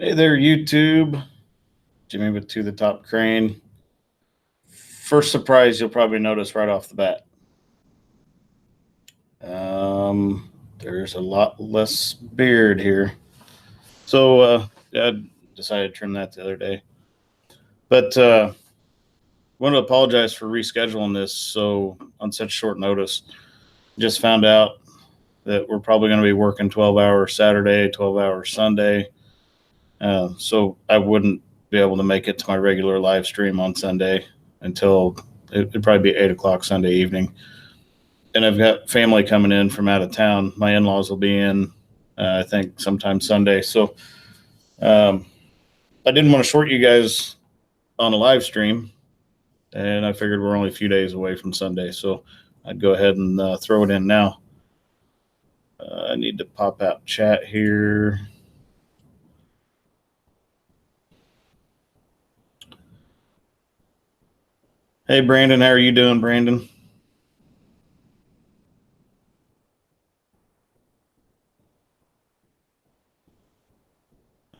Hey there, YouTube. Jimmy with To the Top Crane. First surprise you'll probably notice right off the bat. There's a lot less beard here. So I decided to trim that the other day. But want to apologize for rescheduling this so on such short notice. Just found out that we're probably going to be working 12 hours Saturday, 12 hours Sunday. So I wouldn't be able to make it to my regular live stream on Sunday until it'd probably be 8 o'clock Sunday evening. And I've got family coming in from out of town. My in-laws will be in, I think, sometime Sunday. So I didn't want to short you guys on a live stream, and I figured we're only a few days away from Sunday, so I'd go ahead and throw it in now. I need to pop out chat here. Hey, Brandon, how are you doing, Brandon?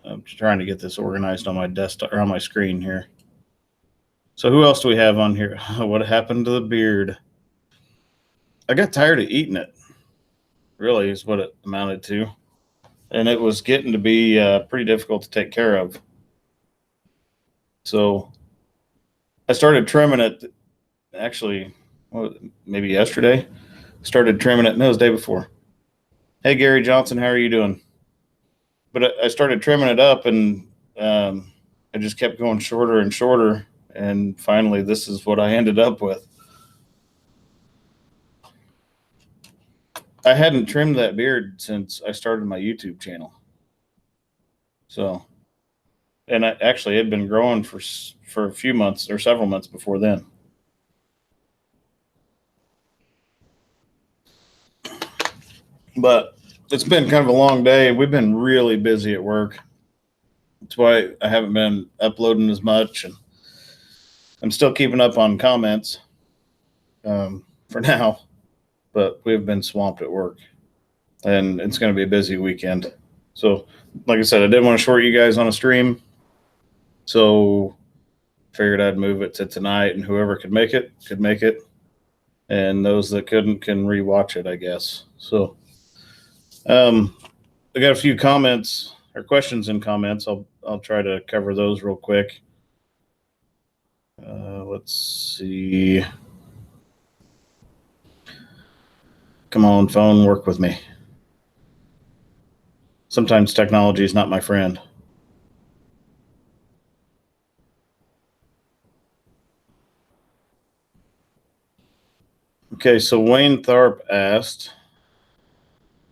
I'm trying to get this organized on my desktop or on my screen here. So who else do we have on here? What happened to the beard? I got tired of eating it. Really is what it amounted to. And it was getting to be pretty difficult to take care of. So I started trimming it actually, maybe yesterday. Started trimming it, no, it was the day before. Hey, Gary Johnson, how are you doing? But I started trimming it up, and I just kept going shorter and shorter. And finally, this is what I ended up with. I hadn't trimmed that beard since I started my YouTube channel. So, and I actually had been growing for a few months or several months before then. But it's been kind of a long day. We've been really busy at work. That's why I haven't been uploading as much, and I'm still keeping up on comments for now. But we've been swamped at work, and it's going to be a busy weekend. So, like I said, I didn't want to short you guys on a stream, so figured I'd move it to tonight, and whoever could make it, and those that couldn't can rewatch it, I guess. So, I got a few comments or questions in comments. I'll try to cover those real quick. Let's see. Come on, phone, work with me. Sometimes technology is not my friend. Okay, so Wayne Tharp asked,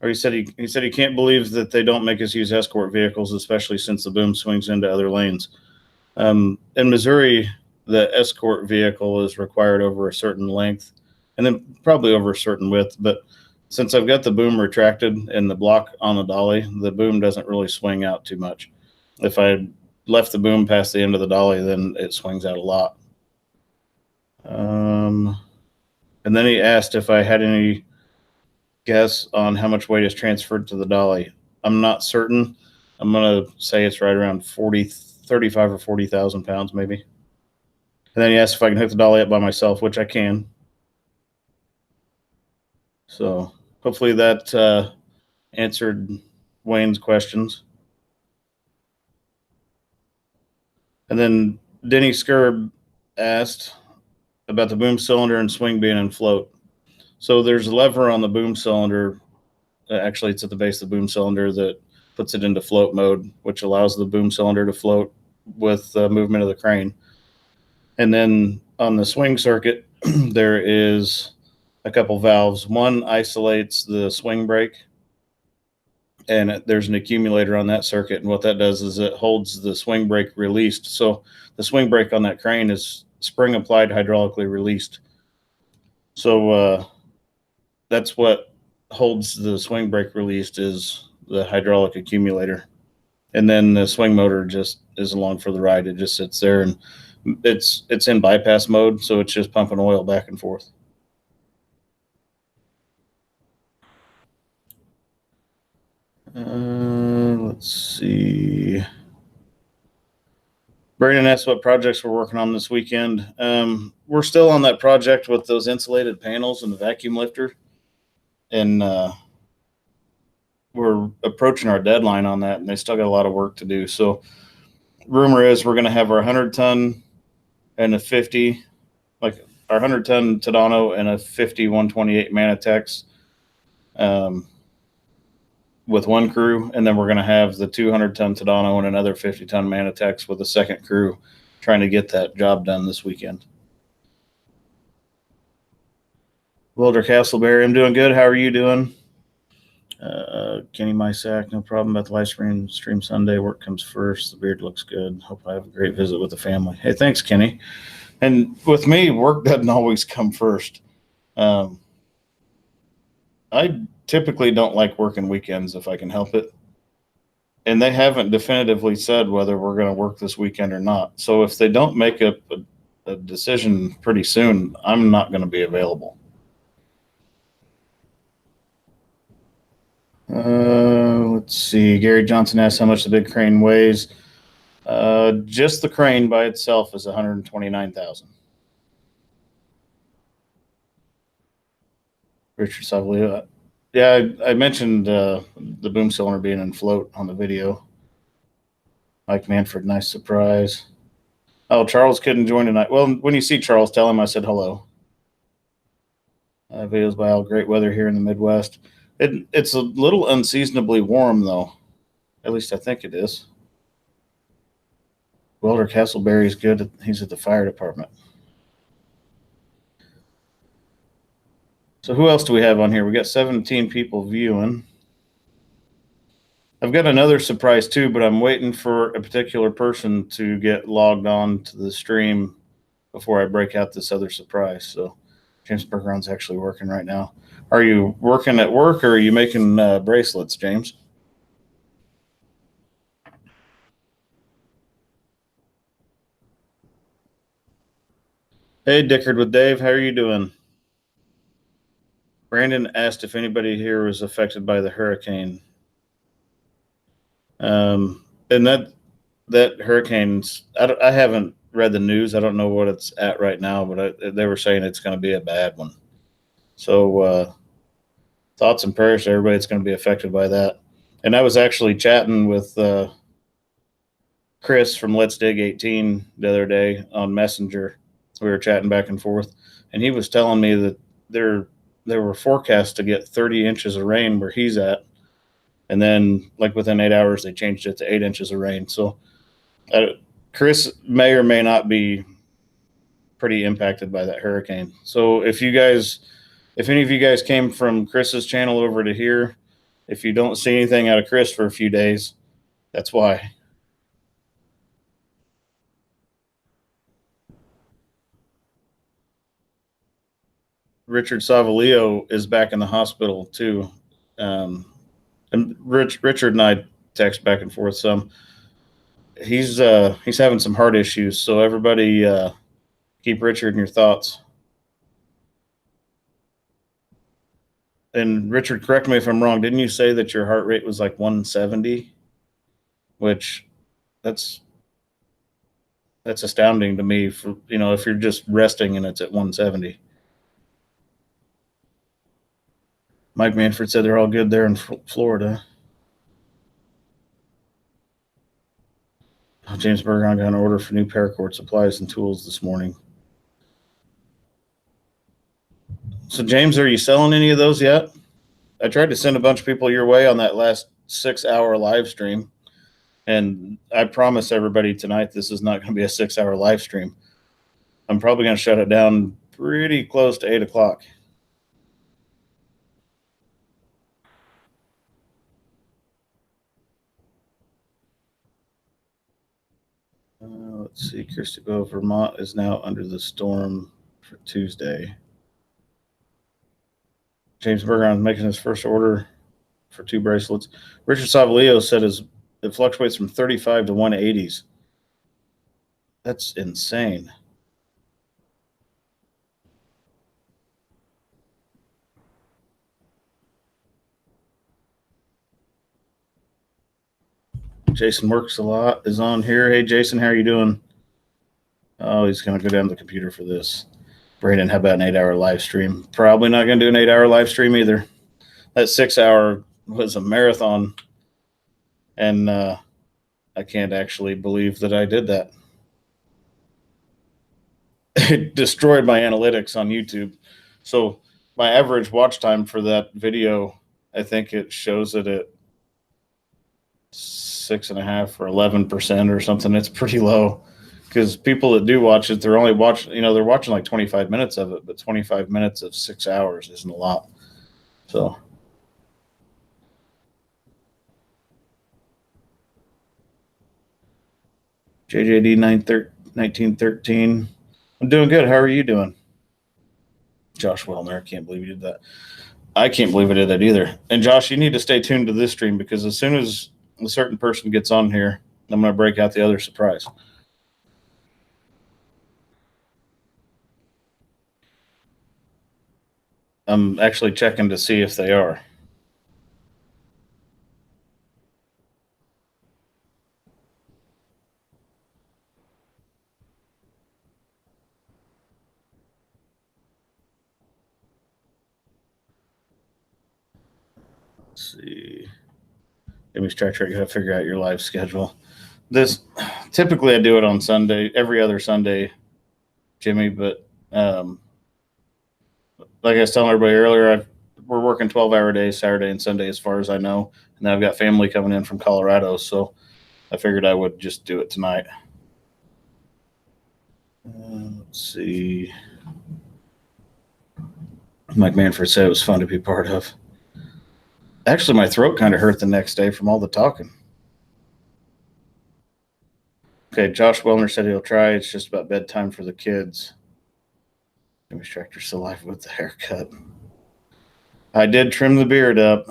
or he said he can't believe that they don't make us use escort vehicles, especially since the boom swings into other lanes. In Missouri, the escort vehicle is required over a certain length, and then probably over a certain width. But since I've got the boom retracted and the block on the dolly, the boom doesn't really swing out too much. If I left the boom past the end of the dolly, then it swings out a lot. And then he asked if I had any guess on how much weight is transferred to the dolly. I'm not certain. I'm going to say it's right around 35 or 40,000 pounds, maybe. And then he asked if I can hook the dolly up by myself, which I can. So hopefully that answered Wayne's questions. And then Denny Skirb asked about the boom cylinder and swing being in float. So there's a lever on the boom cylinder. Actually, it's at the base of the boom cylinder that puts it into float mode, which allows the boom cylinder to float with the movement of the crane. And then on the swing circuit, there is a couple valves. One isolates the swing brake, and there's an accumulator on that circuit. And what that does is it holds the swing brake released. So the swing brake on that crane is spring applied, hydraulically released. So that's what holds the swing brake released is the hydraulic accumulator. And then the swing motor just is along for the ride. It just sits there, and it's in bypass mode, so it's just pumping oil back and forth. Let's see. Brandon asked what projects we're working on this weekend. We're still on that project with those insulated panels and the vacuum lifter, and we're approaching our deadline on that, and they still got a lot of work to do. So, rumor is we're going to have our 100-ton and a 50, like our 100-ton Tadano and a 50 128 Manitex with one crew, and then we're going to have the 200-ton Tadano and another 50-ton Manitex with a second crew trying to get that job done this weekend. Wilder Castleberry, I'm doing good. How are you doing? Kenny Mysack, no problem about the Livestream Sunday. Work comes first. The beard looks good. Hope I have a great visit with the family. Hey, thanks, Kenny. And with me, work doesn't always come first. I typically don't like working weekends if I can help it. And they haven't definitively said whether we're going to work this weekend or not. So if they don't make a decision pretty soon, I'm not going to be available. Let's see. Gary Johnson asked how much the big crane weighs. Just the crane by itself is 129,000. Richard Savalio. Yeah, I mentioned the boom cylinder being in float on the video. Mike Manford, nice surprise. Oh, Charles couldn't join tonight. Well, when you see Charles, tell him I said hello. Videos by all great weather here in the Midwest. It's a little unseasonably warm, though. At least I think it is. Welder Castleberry is good. He's at the fire department. So who else do we have on here? We got 17 people viewing. I've got another surprise too, but I'm waiting for a particular person to get logged on to the stream before I break out this other surprise. So James Bergeron's actually working right now. Are you working at work or are you making bracelets, James? Hey, Dickard with Dave. How are you doing? Brandon asked if anybody here was affected by the hurricane. And that hurricane's, I haven't read the news. I don't know what it's at right now, but they were saying it's going to be a bad one. So thoughts and prayers to everybody that's going to be affected by that. And I was actually chatting with Chris from Let's Dig 18 the other day on Messenger. We were chatting back and forth, and he was telling me that they were forecast to get 30 inches of rain where he's at, and then like within 8 hours they changed it to 8 inches of rain. So Chris may or may not be pretty impacted by that hurricane. So if any of you guys came from Chris's channel over to here, if you don't see anything out of Chris for a few days, that's why. Richard Savalio is back in the hospital too. And Richard and I text back and forth some. He's having some heart issues, so everybody keep Richard in your thoughts. And Richard, correct me if I'm wrong. Didn't you say that your heart rate was like 170? Which that's astounding to me. For if you're just resting and it's at 170. Mike Manford said they're all good there in Florida. James Bergeron got an order for new paracord supplies and tools this morning. So, James, are you selling any of those yet? I tried to send a bunch of people your way on that last 6-hour live stream. And I promise everybody tonight this is not going to be a 6-hour live stream. I'm probably going to shut it down pretty close to 8 o'clock. Let's see. Christabel, Vermont is now under the storm for Tuesday. James Bergeron making his first order for 2 bracelets. Richard Savalio said it fluctuates from 35 to 180s. That's insane. Jason Works a lot is on here. Hey, Jason, how are you doing? Oh, he's going to go down to the computer for this. Brandon, how about an 8-hour live stream? Probably not going to do an 8-hour live stream either. That 6-hour was a marathon, and I can't actually believe that I did that. It destroyed my analytics on YouTube. So my average watch time for that video, I think it shows it at 6.5 or 11% or something. It's pretty low because people that do watch it, they're only watching, they're watching like 25 minutes of it, but 25 minutes of 6 hours isn't a lot. So JJD 1913. I'm doing good. How are you doing? Josh Wellner. I can't believe you did that. I can't believe I did that either. And Josh, you need to stay tuned to this stream because as soon as a certain person gets on here, I'm going to break out the other surprise. I'm actually checking to see if they are. Let's see. Jimmy's Tractor, I got to figure out your live schedule. This typically I do it on Sunday, every other Sunday, Jimmy. But like I was telling everybody earlier, we're working 12-hour days, Saturday and Sunday, as far as I know. And then I've got family coming in from Colorado, so I figured I would just do it tonight. Let's see. Mike Manfred said it was fun to be part of. Actually, my throat kind of hurt the next day from all the talking. Okay, Josh Wellner said he'll try. It's just about bedtime for the kids. Jimmy's Tractor still alive with the haircut. I did trim the beard up.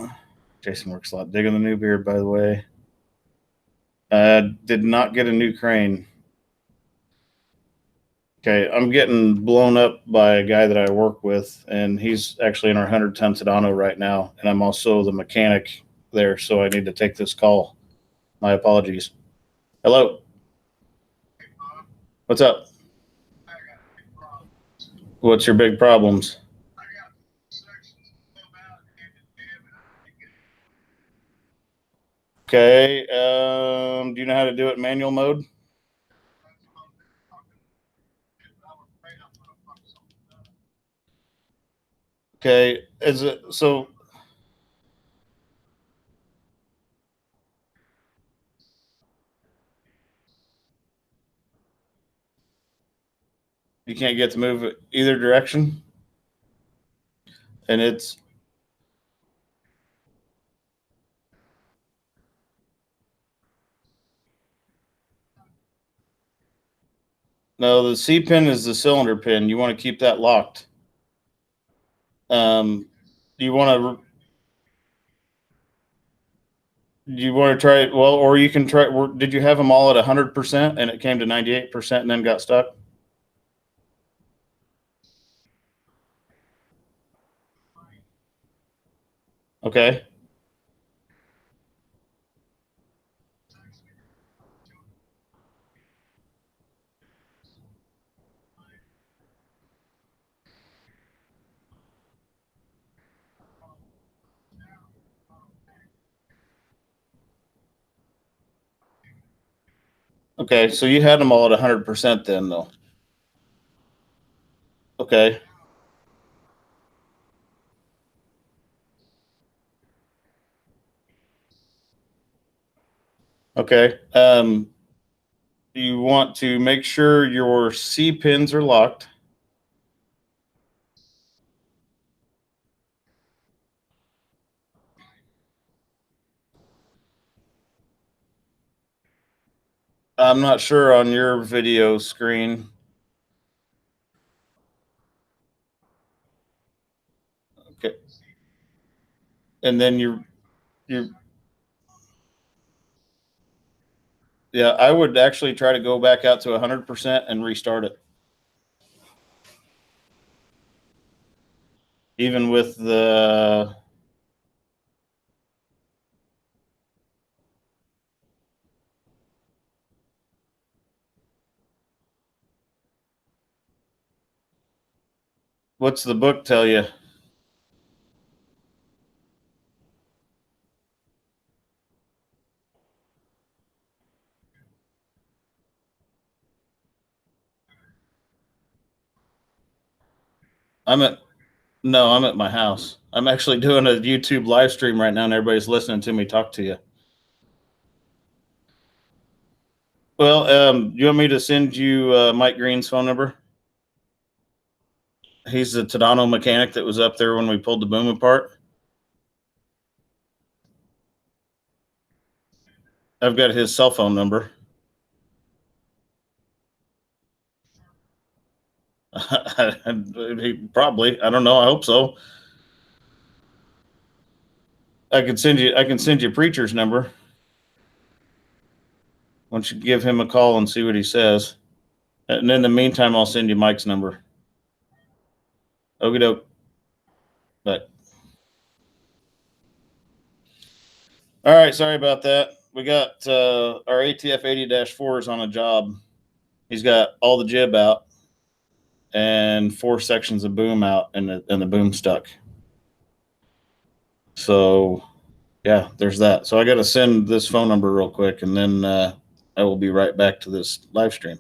Jason works a lot. Digging the new beard, by the way. Did not get a new crane. Okay, I'm getting blown up by a guy that I work with, and he's actually in our 100-ton Tadano right now, and I'm also the mechanic there, so I need to take this call. My apologies. Hello. What's up? What's your big problems? Okay. Do you know how to do it in manual mode? Okay. Is it so? You can't get to move it either direction, and it's no. The C pin is the cylinder pin. You want to keep that locked. You want to try it? Well, or you can try. Did you have them all at 100% and it came to 98% and then got stuck? Okay. Okay. So you had them all at 100% then, though. Okay. Okay. You want to make sure your C pins are locked. I'm not sure on your video screen. Okay. And then you yeah, I would actually try to go back out to 100% and restart it. Even with the What's the book tell you? I'm at my house. I'm actually doing a YouTube live stream right now, and everybody's listening to me talk to you. Well, you want me to send you Mike Green's phone number? He's the Tadano mechanic that was up there when we pulled the boom apart. I've got his cell phone number. He probably. I don't know. I hope so. I can send you Preacher's number. Why don't you give him a call and see what he says? And in the meantime, I'll send you Mike's number. Okie doke. Bye. All right. Sorry about that. We got our ATF 80-4s on a job. He's got all the jib out and 4 sections of boom out, and the boom stuck. So, yeah, there's that. So I got to send this phone number real quick, and then I will be right back to this live stream.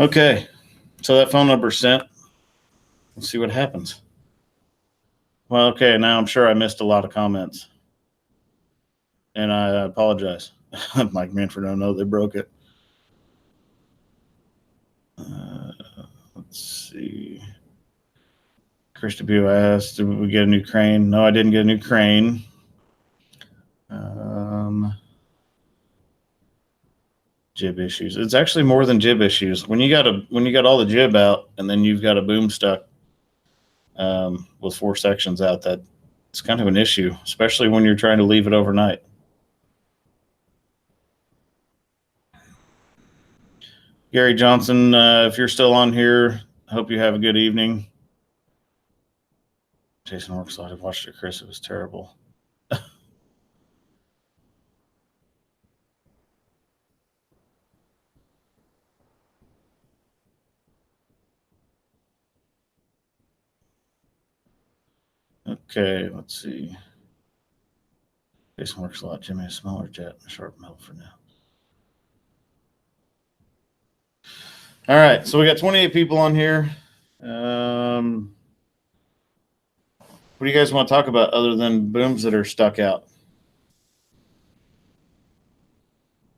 Okay, so that phone number sent. Let's see what happens. Well, okay, now I'm sure I missed a lot of comments, and I apologize. Mike Manford, I know they broke it. Let's see. Chris DeBue asked, did we get a new crane? No, I didn't get a new crane. Jib issues. It's actually more than jib issues. When you got all the jib out and then you've got a boom stuck with 4 sections out, that it's kind of an issue, especially when you're trying to leave it overnight. Gary Johnson, if you're still on here, I hope you have a good evening. Jason Workslot, I've watched it, Chris. It was terrible. Okay, let's see. Jason Workslot, Jimmy, a smaller jet, a sharp metal for now. All right, so we got 28 people on here. What do you guys want to talk about other than booms that are stuck out?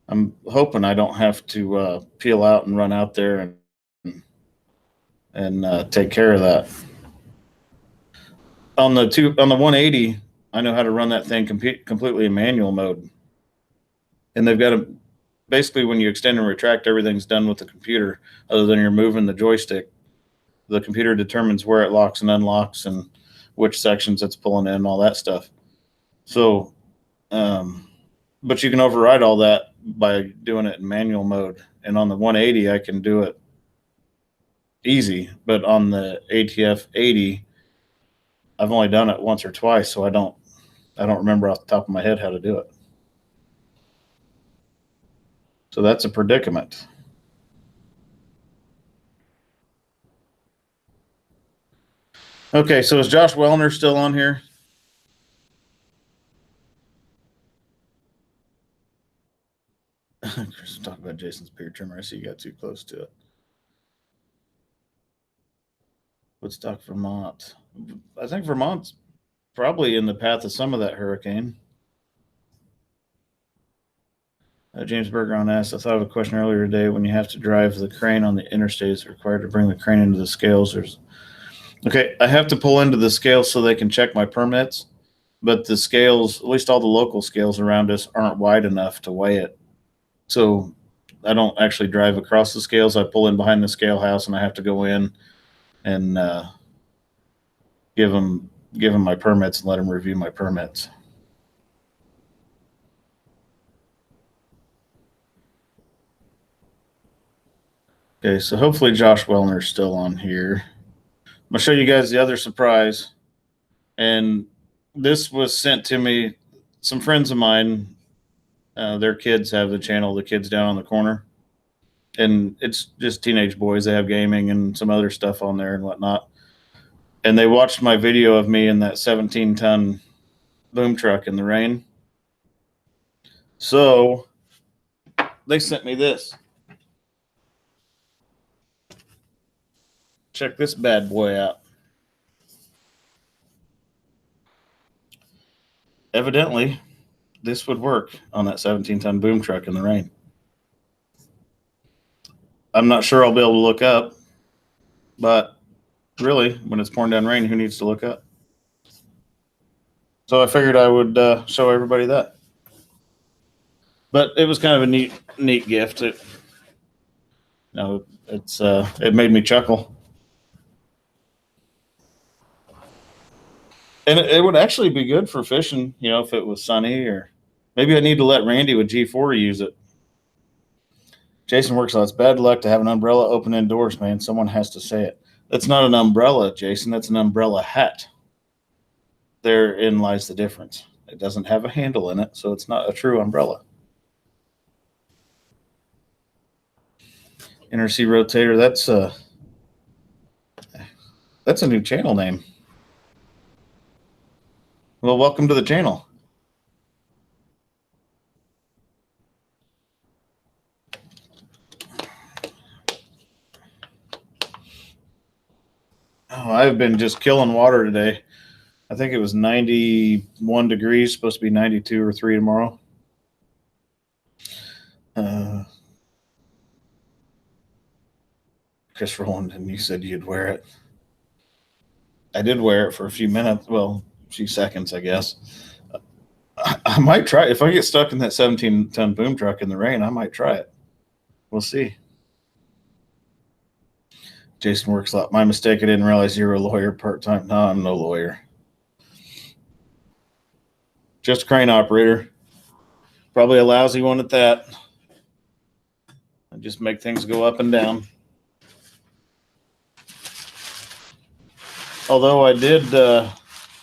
I'm hoping I don't have to peel out and run out there and take care of that. On the 180, I know how to run that thing completely in manual mode. And they've got a basically, when you extend and retract, everything's done with the computer, other than you're moving the joystick. The computer determines where it locks and unlocks and which sections it's pulling in, all that stuff. So, but you can override all that by doing it in manual mode. And on the 180, I can do it easy. But on the ATF 80, I've only done it once or twice, so I don't remember off the top of my head how to do it. So that's a predicament. Okay, so is Josh Wellner still on here? Chris, talk about Jason's beard trimmer. I see you got too close to it. Woodstock, Vermont. I think Vermont's probably in the path of some of that hurricane. James Bergeron asked, I thought of a question earlier today. When you have to drive the crane on the interstate, is it required to bring the crane into the scales? Okay, I have to pull into the scales so they can check my permits, but the scales, at least all the local scales around us, aren't wide enough to weigh it. So I don't actually drive across the scales. I pull in behind the scale house, and I have to go in and give them my permits and let them review my permits. Okay, so hopefully Josh Wellner's still on here. I'm gonna show you guys the other surprise, and this was sent to me. Some friends of mine, their kids have the channel, the kids down on the corner, and it's just teenage boys. They have gaming and some other stuff on there and whatnot. And they watched my video of me in that 17-ton boom truck in the rain. So they sent me this. Check this bad boy out. Evidently, this would work on that 17-ton boom truck in the rain. I'm not sure I'll be able to look up, but really, when it's pouring down rain, who needs to look up? So I figured I would show everybody that. But it was kind of a neat gift. It made me chuckle. And it would actually be good for fishing, if it was sunny, or maybe I need to let Randy with G4 use it. Jason works on it's bad luck to have an umbrella open indoors, man. Someone has to say it. That's not an umbrella, Jason. That's an umbrella hat. Therein lies the difference. It doesn't have a handle in it, so it's not a true umbrella. Inner C rotator, that's a new channel name. Well, welcome to the channel. Oh, I've been just killing water today. I think it was 91 degrees, supposed to be 92 or 3 tomorrow. Chris Rowland, and you said you'd wear it. I did wear it for a few minutes. Well, a few seconds, I guess. I might try. If I get stuck in that 17-ton boom truck in the rain, I might try it. We'll see. Jason works a lot. My mistake. I didn't realize you were a lawyer part-time. No, I'm no lawyer. Just a crane operator. Probably a lousy one at that. I just make things go up and down. Although I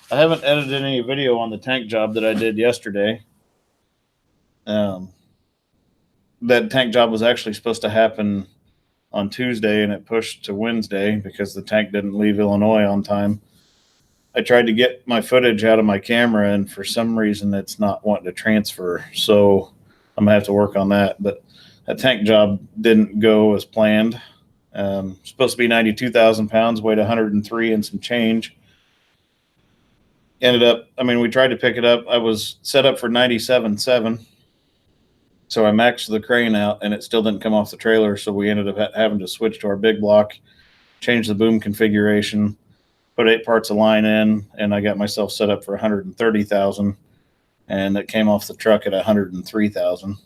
haven't edited any video on the tank job that I did yesterday. That tank job was actually supposed to happen on Tuesday, and it pushed to Wednesday because the tank didn't leave Illinois on time. I tried to get my footage out of my camera, and for some reason it's not wanting to transfer. So I'm gonna have to work on that. But that tank job didn't go as planned. Supposed to be 92,000 pounds, weighed 103 and some change. Ended up, we tried to pick it up. I was set up for 97.7. So I maxed the crane out, and it still didn't come off the trailer. So we ended up having to switch to our big block, change the boom configuration, put 8 parts of line in, and I got myself set up for 130,000, and it came off the truck at 103,000.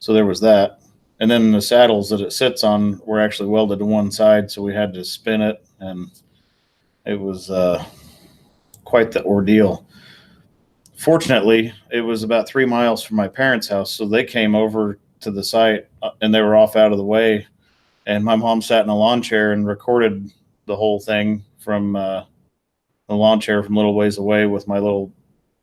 So there was that. And then the saddles that it sits on were actually welded to one side, so we had to spin it, and it was quite the ordeal. Fortunately, it was about 3 miles from my parents' house, so they came over to the site, and they were off out of the way. And my mom sat in a lawn chair and recorded the whole thing from the lawn chair from a little ways away with my little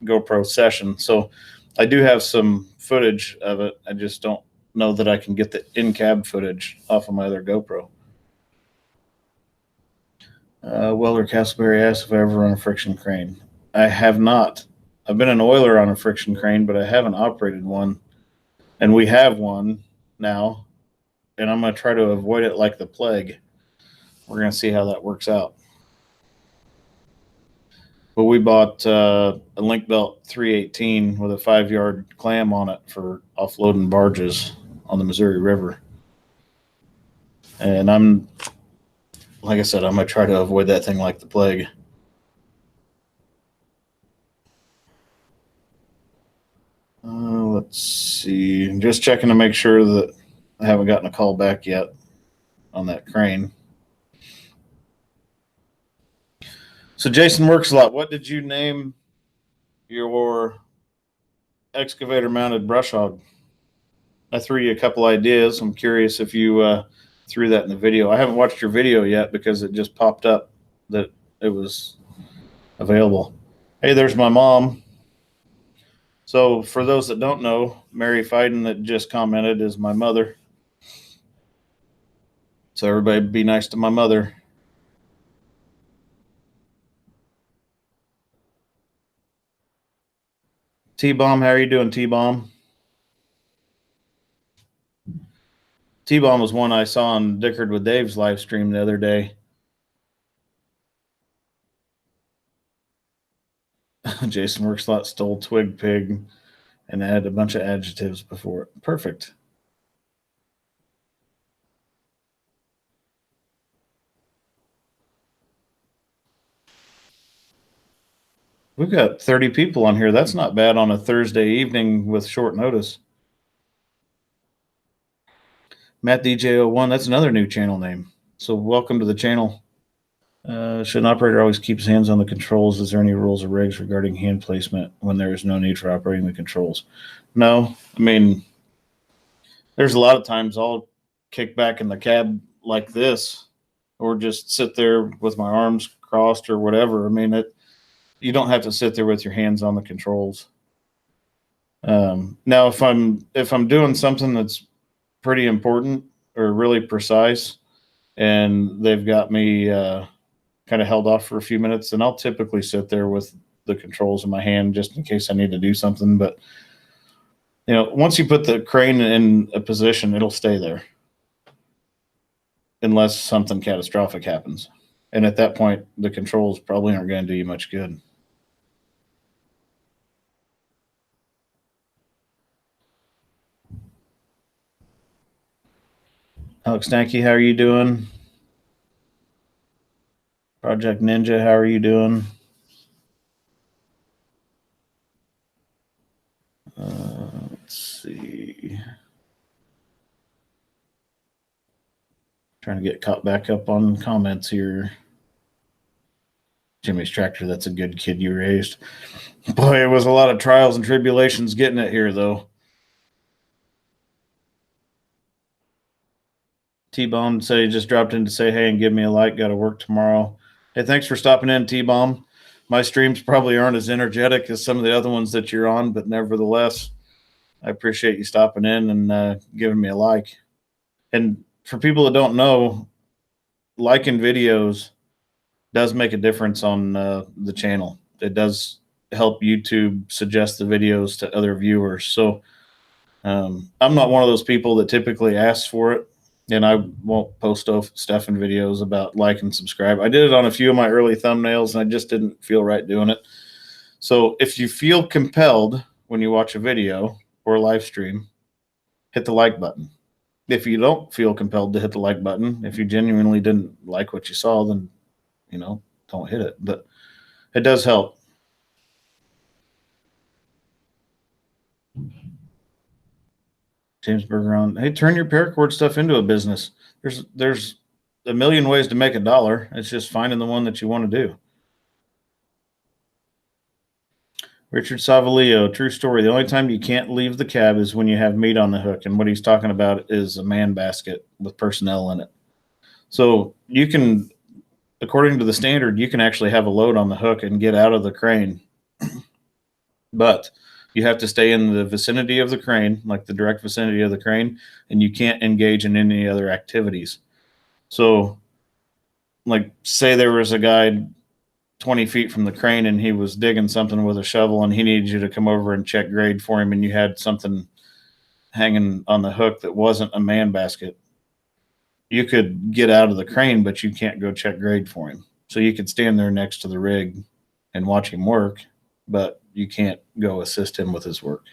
GoPro session. So I do have some footage of it. I just don't know that I can get the in-cab footage off of my other GoPro. Welder Castleberry asked if I ever run a friction crane. I have not. I've been an oiler on a friction crane, but I haven't operated one. And we have one now, and I'm going to try to avoid it like the plague. We're going to see how that works out. But we bought a Link Belt 318 with a 5-yard clam on it for offloading barges on the Missouri River. And like I said, I'm going to try to avoid that thing like the plague. Let's see. I'm just checking to make sure that I haven't gotten a call back yet on that crane. So Jason Works a Lot, what did you name your excavator mounted brush hog? I threw you a couple ideas. I'm curious if you threw that in the video. I haven't watched your video yet because it just popped up that it was available. Hey, there's my mom. So for those that don't know, Mary Fiden that just commented is my mother. So everybody be nice to my mother. T-Bomb, how are you doing, T-Bomb? T-Bomb was one I saw on Dickard with Dave's live stream the other day. Jason Works a Lot stole Twig Pig and added a bunch of adjectives before it. Perfect. We've got 30 people on here. That's not bad on a Thursday evening with short notice. Matt DJ01, that's another new channel name. So welcome to the channel. Should an operator always keep his hands on the controls? Is there any rules or regs regarding hand placement when there is no need for operating the controls? No. I mean, there's a lot of times I'll kick back in the cab like this or just sit there with my arms crossed or whatever. I mean, you don't have to sit there with your hands on the controls. Now, if I'm doing something that's pretty important or really precise and they've got me kind of held off for a few minutes, then I'll typically sit there with the controls in my hand just in case I need to do something. But once you put the crane in a position, it'll stay there unless something catastrophic happens. And at that point, the controls probably aren't going to do you much good. Alex Stanky, how are you doing? Project Ninja, how are you doing? Let's see. Trying to get caught back up on comments here. Jimmy's Tractor, that's a good kid you raised. Boy, it was a lot of trials and tribulations getting it here, though. T-Bomb said he just dropped in to say hey and give me a like. Got to work tomorrow. Hey, thanks for stopping in, T-Bomb. My streams probably aren't as energetic as some of the other ones that you're on, but nevertheless, I appreciate you stopping in and giving me a like. And for people that don't know, liking videos does make a difference on the channel. It does help YouTube suggest the videos to other viewers. So I'm not one of those people that typically asks for it, and I won't post stuff in videos about like and subscribe. I did it on a few of my early thumbnails, and I just didn't feel right doing it. So if you feel compelled when you watch a video or a live stream, hit the like button. If you don't feel compelled to hit the like button, if you genuinely didn't like what you saw, then don't hit it. But it does help. James Berger on. Hey, turn your paracord stuff into a business. There's a million ways to make $1. It's just finding the one that you want to do. Richard Savalio, true story. The only time you can't leave the cab is when you have meat on the hook. And what he's talking about is a man basket with personnel in it. So you can, according to the standard, you can actually have a load on the hook and get out of the crane. But you have to stay in the vicinity of the crane, like the direct vicinity of the crane, and you can't engage in any other activities. So, like, say there was a guy 20 feet from the crane and he was digging something with a shovel and he needed you to come over and check grade for him, and you had something hanging on the hook that wasn't a man basket. You could get out of the crane, but you can't go check grade for him. So you could stand there next to the rig and watch him work, but you can't go assist him with his work.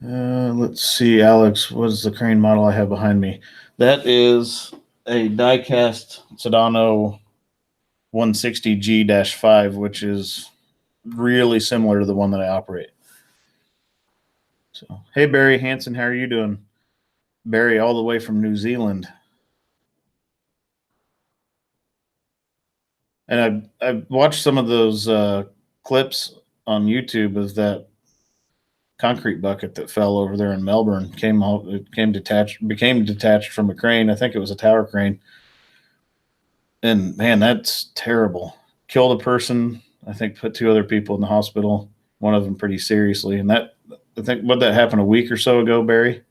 Let's see, Alex, what is the crane model I have behind me? That is a die-cast Tadano 160G-5, which is really similar to the one that I operate. So, hey, Barry Hansen, how are you doing? Barry, all the way from New Zealand. And I watched some of those clips on YouTube of that concrete bucket that fell over there in Melbourne. Became detached from a crane. I think it was a tower crane. And man, that's terrible. Killed a person. I think put two other people in the hospital. One of them pretty seriously. And I think what that happened a week or so ago, Barry.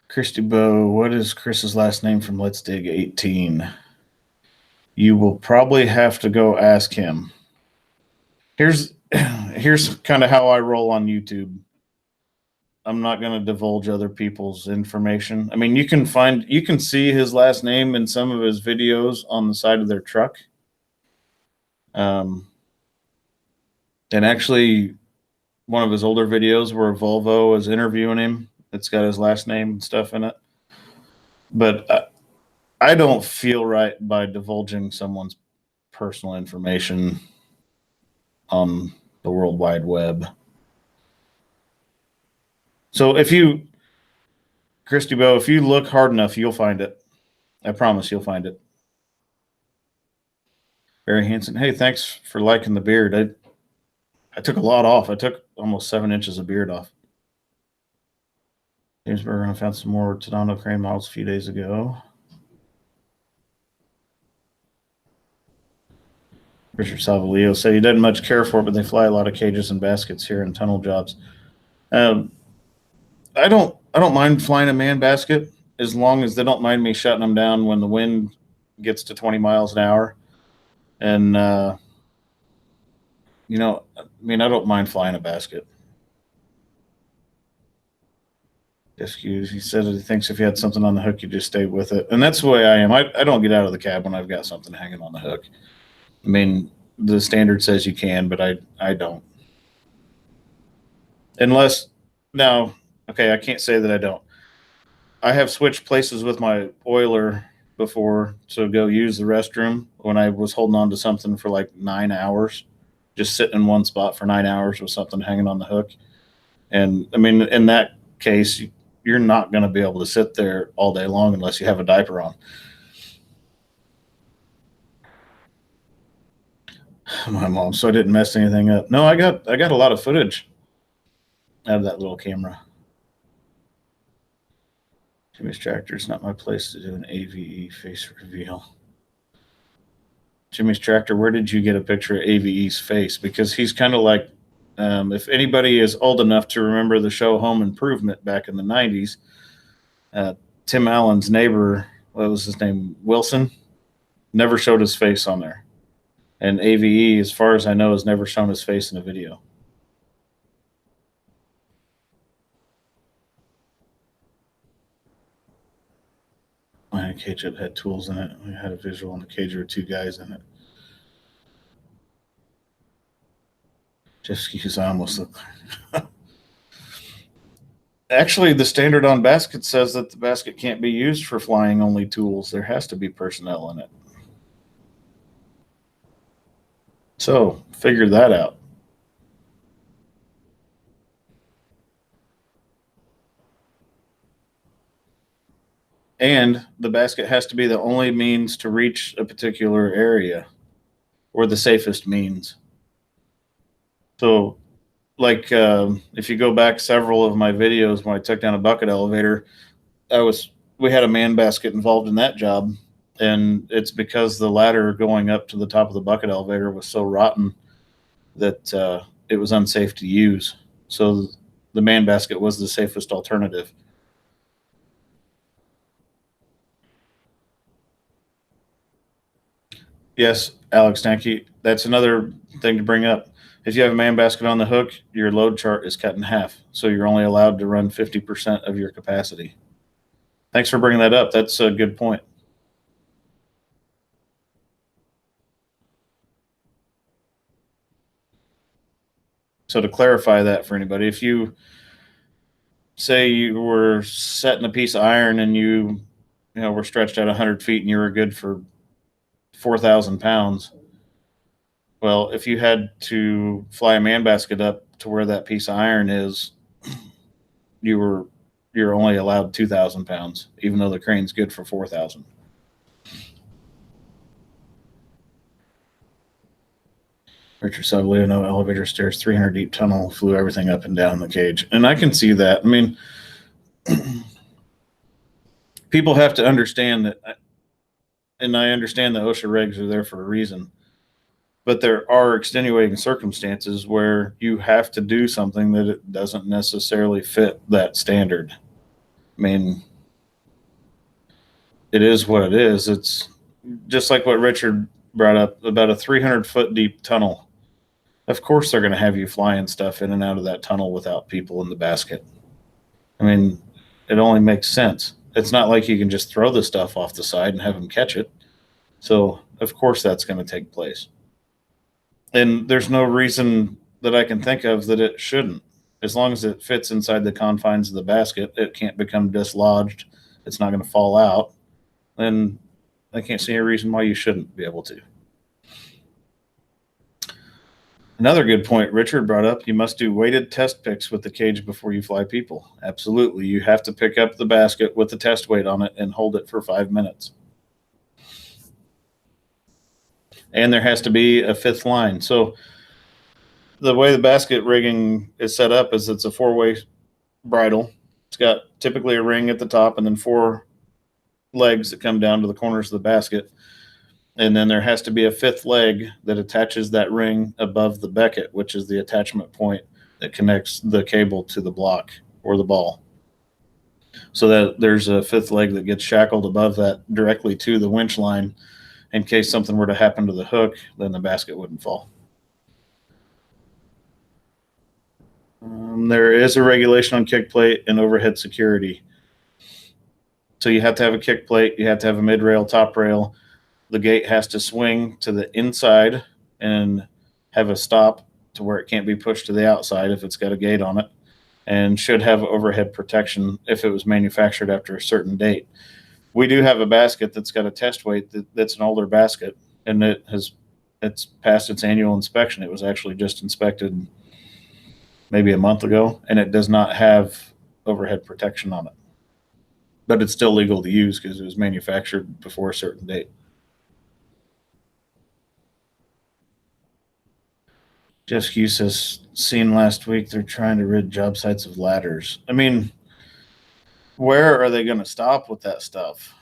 Christy Bow, what is Chris's last name from Let's Dig 18? You will probably have to go ask him. Here's kind of how I roll on YouTube. I'm not going to divulge other people's information. I mean, you can see his last name in some of his videos on the side of their truck. And actually, one of his older videos where Volvo is interviewing him, it's got his last name and stuff in it. But I don't feel right by divulging someone's personal information on the World Wide Web. So Christy Bow, if you look hard enough, you'll find it. I promise you'll find it. Barry Hansen, hey, thanks for liking the beard. I took a lot off. I took almost 7 inches of beard off. James Berger, I found some more Tadano crane models a few days ago. Richard Savalio said he doesn't much care for it, but they fly a lot of cages and baskets here in tunnel jobs. I don't mind flying a man basket as long as they don't mind me shutting them down when the wind gets to 20 miles an hour. And I don't mind flying a basket. Excuse. He said he thinks if you had something on the hook, you just stay with it, and that's the way I am. I don't get out of the cab when I've got something hanging on the hook. I mean, the standard says you can, but I don't. Unless now, okay, I can't say that I don't. I have switched places with my oiler before to go use the restroom when I was holding on to something for like 9 hours, just sitting in one spot for 9 hours with something hanging on the hook. And I mean, in that case, you're not going to be able to sit there all day long unless you have a diaper on. My mom, so I didn't mess anything up. No, I got a lot of footage out of that little camera. Jimmy's tractor. It's not my place to do an AVE face reveal. Jimmy's tractor. Where did you get a picture of AVE's face? Because he's kind of like, if anybody is old enough to remember the show Home Improvement back in the 90s, Tim Allen's neighbor, what was his name? Wilson, never showed his face on there. And AVE, as far as I know, has never shown his face in a video. My cage that had tools in it. We had a visual on the cage. There were 2 guys in it. Just because I almost look. Actually, the standard on basket says that the basket can't be used for flying only tools. There has to be personnel in it. So figure that out. And the basket has to be the only means to reach a particular area, or the safest means. So, like, if you go back several of my videos when I took down a bucket elevator, we had a man basket involved in that job, and it's because the ladder going up to the top of the bucket elevator was so rotten that it was unsafe to use. So the man basket was the safest alternative. Yes, Alex, thank you. That's another thing to bring up. If you have a man basket on the hook, your load chart is cut in half, so you're only allowed to run 50% of your capacity. Thanks for bringing that up. That's a good point. So to clarify that for anybody, if you say you were setting a piece of iron and you were stretched out 100 feet and you were good for 4,000 pounds, well, if you had to fly a man basket up to where that piece of iron is, you're only allowed 2,000 pounds, even though the crane's good for 4,000. Richard Subleo, no elevator, stairs, 300 deep tunnel, flew everything up and down the cage. And I can see that. I mean, people have to understand that, and I understand the OSHA regs are there for a reason, but there are extenuating circumstances where you have to do something that it doesn't necessarily fit that standard. I mean, it is what it is. It's just like what Richard brought up about a 300-foot deep tunnel. Of course, they're going to have you flying stuff in and out of that tunnel without people in the basket. I mean, it only makes sense. It's not like you can just throw the stuff off the side and have them catch it. So, of course, that's going to take place. And there's no reason that I can think of that it shouldn't. As long as it fits inside the confines of the basket, it can't become dislodged. It's not going to fall out. Then I can't see any reason why you shouldn't be able to. Another good point Richard brought up, you must do weighted test picks with the cage before you fly people. Absolutely. You have to pick up the basket with the test weight on it and hold it for 5 minutes. And there has to be a fifth line. So the way the basket rigging is set up is it's a 4-way bridle. It's got typically a ring at the top and then 4 legs that come down to the corners of the basket. And then there has to be a fifth leg that attaches that ring above the becket, which is the attachment point that connects the cable to the block or the ball. So that there's a fifth leg that gets shackled above that directly to the winch line. In case something were to happen to the hook, then the basket wouldn't fall. There is a regulation on kick plate and overhead security. So you have to have a kick plate, you have to have a mid-rail, top rail. The gate has to swing to the inside and have a stop to where it can't be pushed to the outside if it's got a gate on it, and should have overhead protection if it was manufactured after a certain date. We do have a basket that's got a test weight that's an older basket, and it's passed its annual inspection. It was actually just inspected maybe a month ago, and it does not have overhead protection on it. But it's still legal to use because it was manufactured before a certain date. Jeff Hughes says, seen last week, they're trying to rid job sites of ladders. I mean, where are they going to stop with that stuff?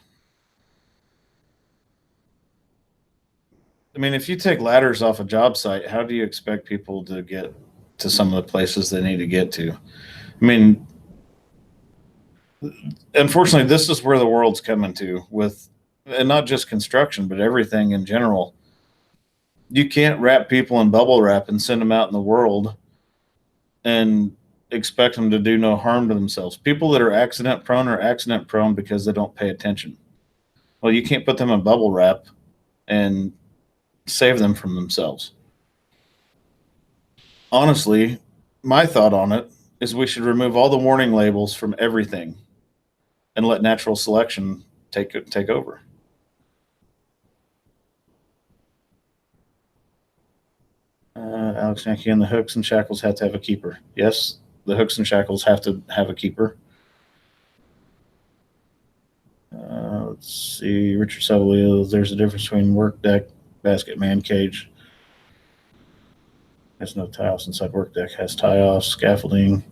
I mean, if you take ladders off a job site, how do you expect people to get to some of the places they need to get to? I mean, unfortunately, this is where the world's coming to with, and not just construction, but everything in general. You can't wrap people in bubble wrap and send them out in the world and expect them to do no harm to themselves. People that are accident prone are accident prone because they don't pay attention. Well, you can't put them in bubble wrap and save them from themselves. Honestly, my thought on it is we should remove all the warning labels from everything and let natural selection take over. Alex Yankee, and the hooks and shackles have to have a keeper. Yes, the hooks and shackles have to have a keeper. Let's see, Richard Savalio, there's a difference between work deck, basket, man cage. Has no tie-offs inside work deck, has tie-offs, scaffolding.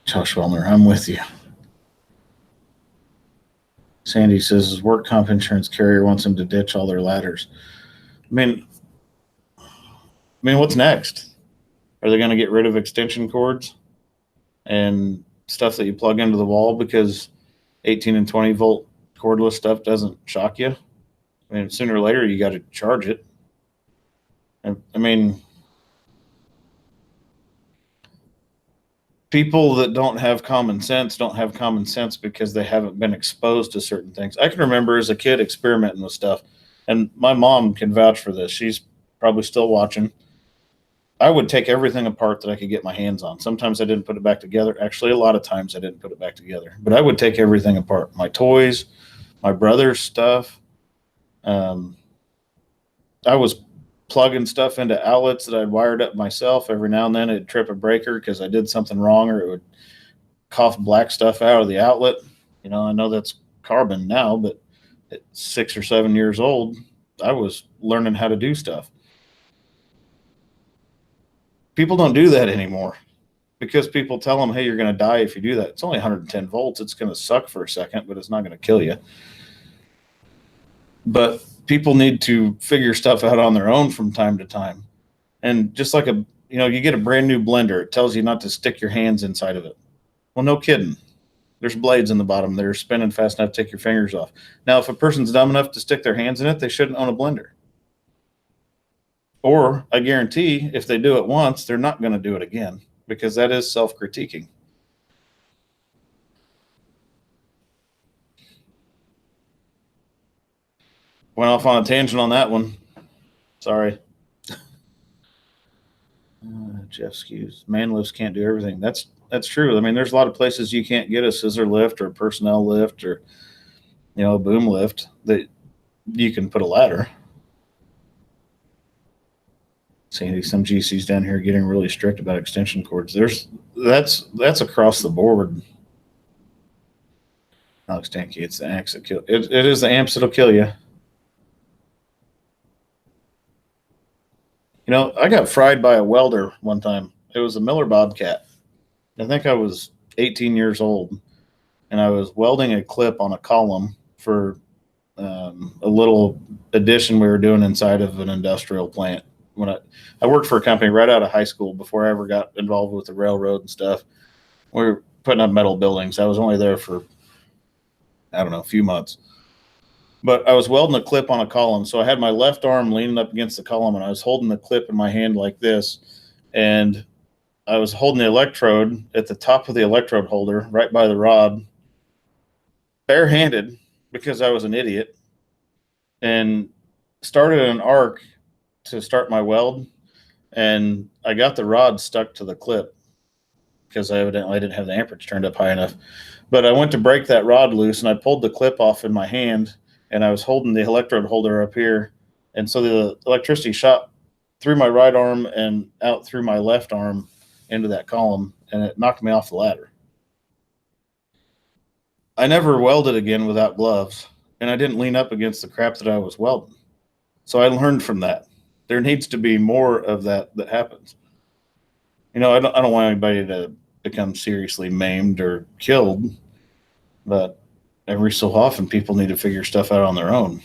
Josh Wellner, I'm with you. Sandy says his work comp insurance carrier wants him to ditch all their ladders. I mean, what's next? Are they going to get rid of extension cords and stuff that you plug into the wall because 18 and 20 volt cordless stuff doesn't shock you? I mean, sooner or later you got to charge it. I mean, people that don't have common sense because they haven't been exposed to certain things. I can remember as a kid experimenting with stuff, and my mom can vouch for this. She's probably still watching. I would take everything apart that I could get my hands on. Sometimes I didn't put it back together. Actually, a lot of times I didn't put it back together. But I would take everything apart. My toys, my brother's stuff, I was plugging stuff into outlets that I'd wired up myself. Every now and then it'd trip a breaker because I did something wrong, or it would cough black stuff out of the outlet. I know that's carbon now, but at 6 or 7 years old, I was learning how to do stuff. People don't do that anymore because people tell them, hey, you're going to die if you do that. It's only 110 volts. It's going to suck for a second, but it's not going to kill you. But people need to figure stuff out on their own from time to time. And just like you get a brand new blender, it tells you not to stick your hands inside of it. Well, no kidding. There's blades in the bottom that are spinning fast enough to take your fingers off. Now, if a person's dumb enough to stick their hands in it, they shouldn't own a blender. Or I guarantee if they do it once, they're not going to do it again, because that is self-critiquing. Went off on a tangent on that one. Sorry. Jeff Skews. Man lifts can't do everything. That's true. I mean, there's a lot of places you can't get a scissor lift or a personnel lift or, a boom lift that you can put a ladder. See, some GCs down here getting really strict about extension cords. That's across the board. Alex Danke, it's the amps that kill. It is the amps that'll kill you. I got fried by a welder one time. It was a Miller Bobcat. I think I was 18 years old, and I was welding a clip on a column for a little addition we were doing inside of an industrial plant. When I worked for a company right out of high school before I ever got involved with the railroad and stuff. We were putting up metal buildings. I was only there for, I don't know, a few months. But I was welding a clip on a column. So I had my left arm leaning up against the column, and I was holding the clip in my hand like this. And I was holding the electrode at the top of the electrode holder right by the rod, barehanded, because I was an idiot, and started an arc to start my weld. And I got the rod stuck to the clip because I didn't have the amperage turned up high enough. But I went to break that rod loose, and I pulled the clip off in my hand, and I was holding the electrode holder up here. And so the electricity shot through my right arm and out through my left arm into that column, and it knocked me off the ladder. I never welded again without gloves, and I didn't lean up against the crap that I was welding. So I learned from that. There needs to be more of that happens. I don't want anybody to become seriously maimed or killed, but every so often people need to figure stuff out on their own.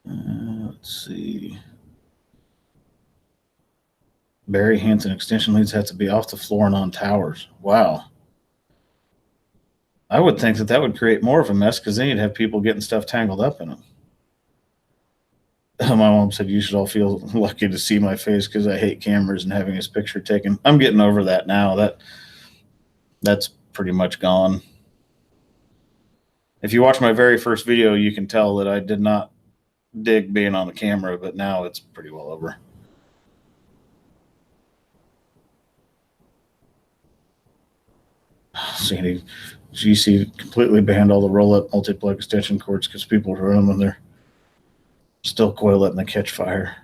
Let's see. Barry Hansen extension leads have to be off the floor and on towers. Wow. I would think that would create more of a mess, because then you'd have people getting stuff tangled up in them. My mom said you should all feel lucky to see my face because I hate cameras and having his picture taken. I'm getting over that now. That's pretty much gone. If you watch my very first video, you can tell that I did not dig being on the camera, but now it's pretty well over. See, GC completely banned all the roll-up multi-plug extension cords because people run them and they're still coil letting them catch fire.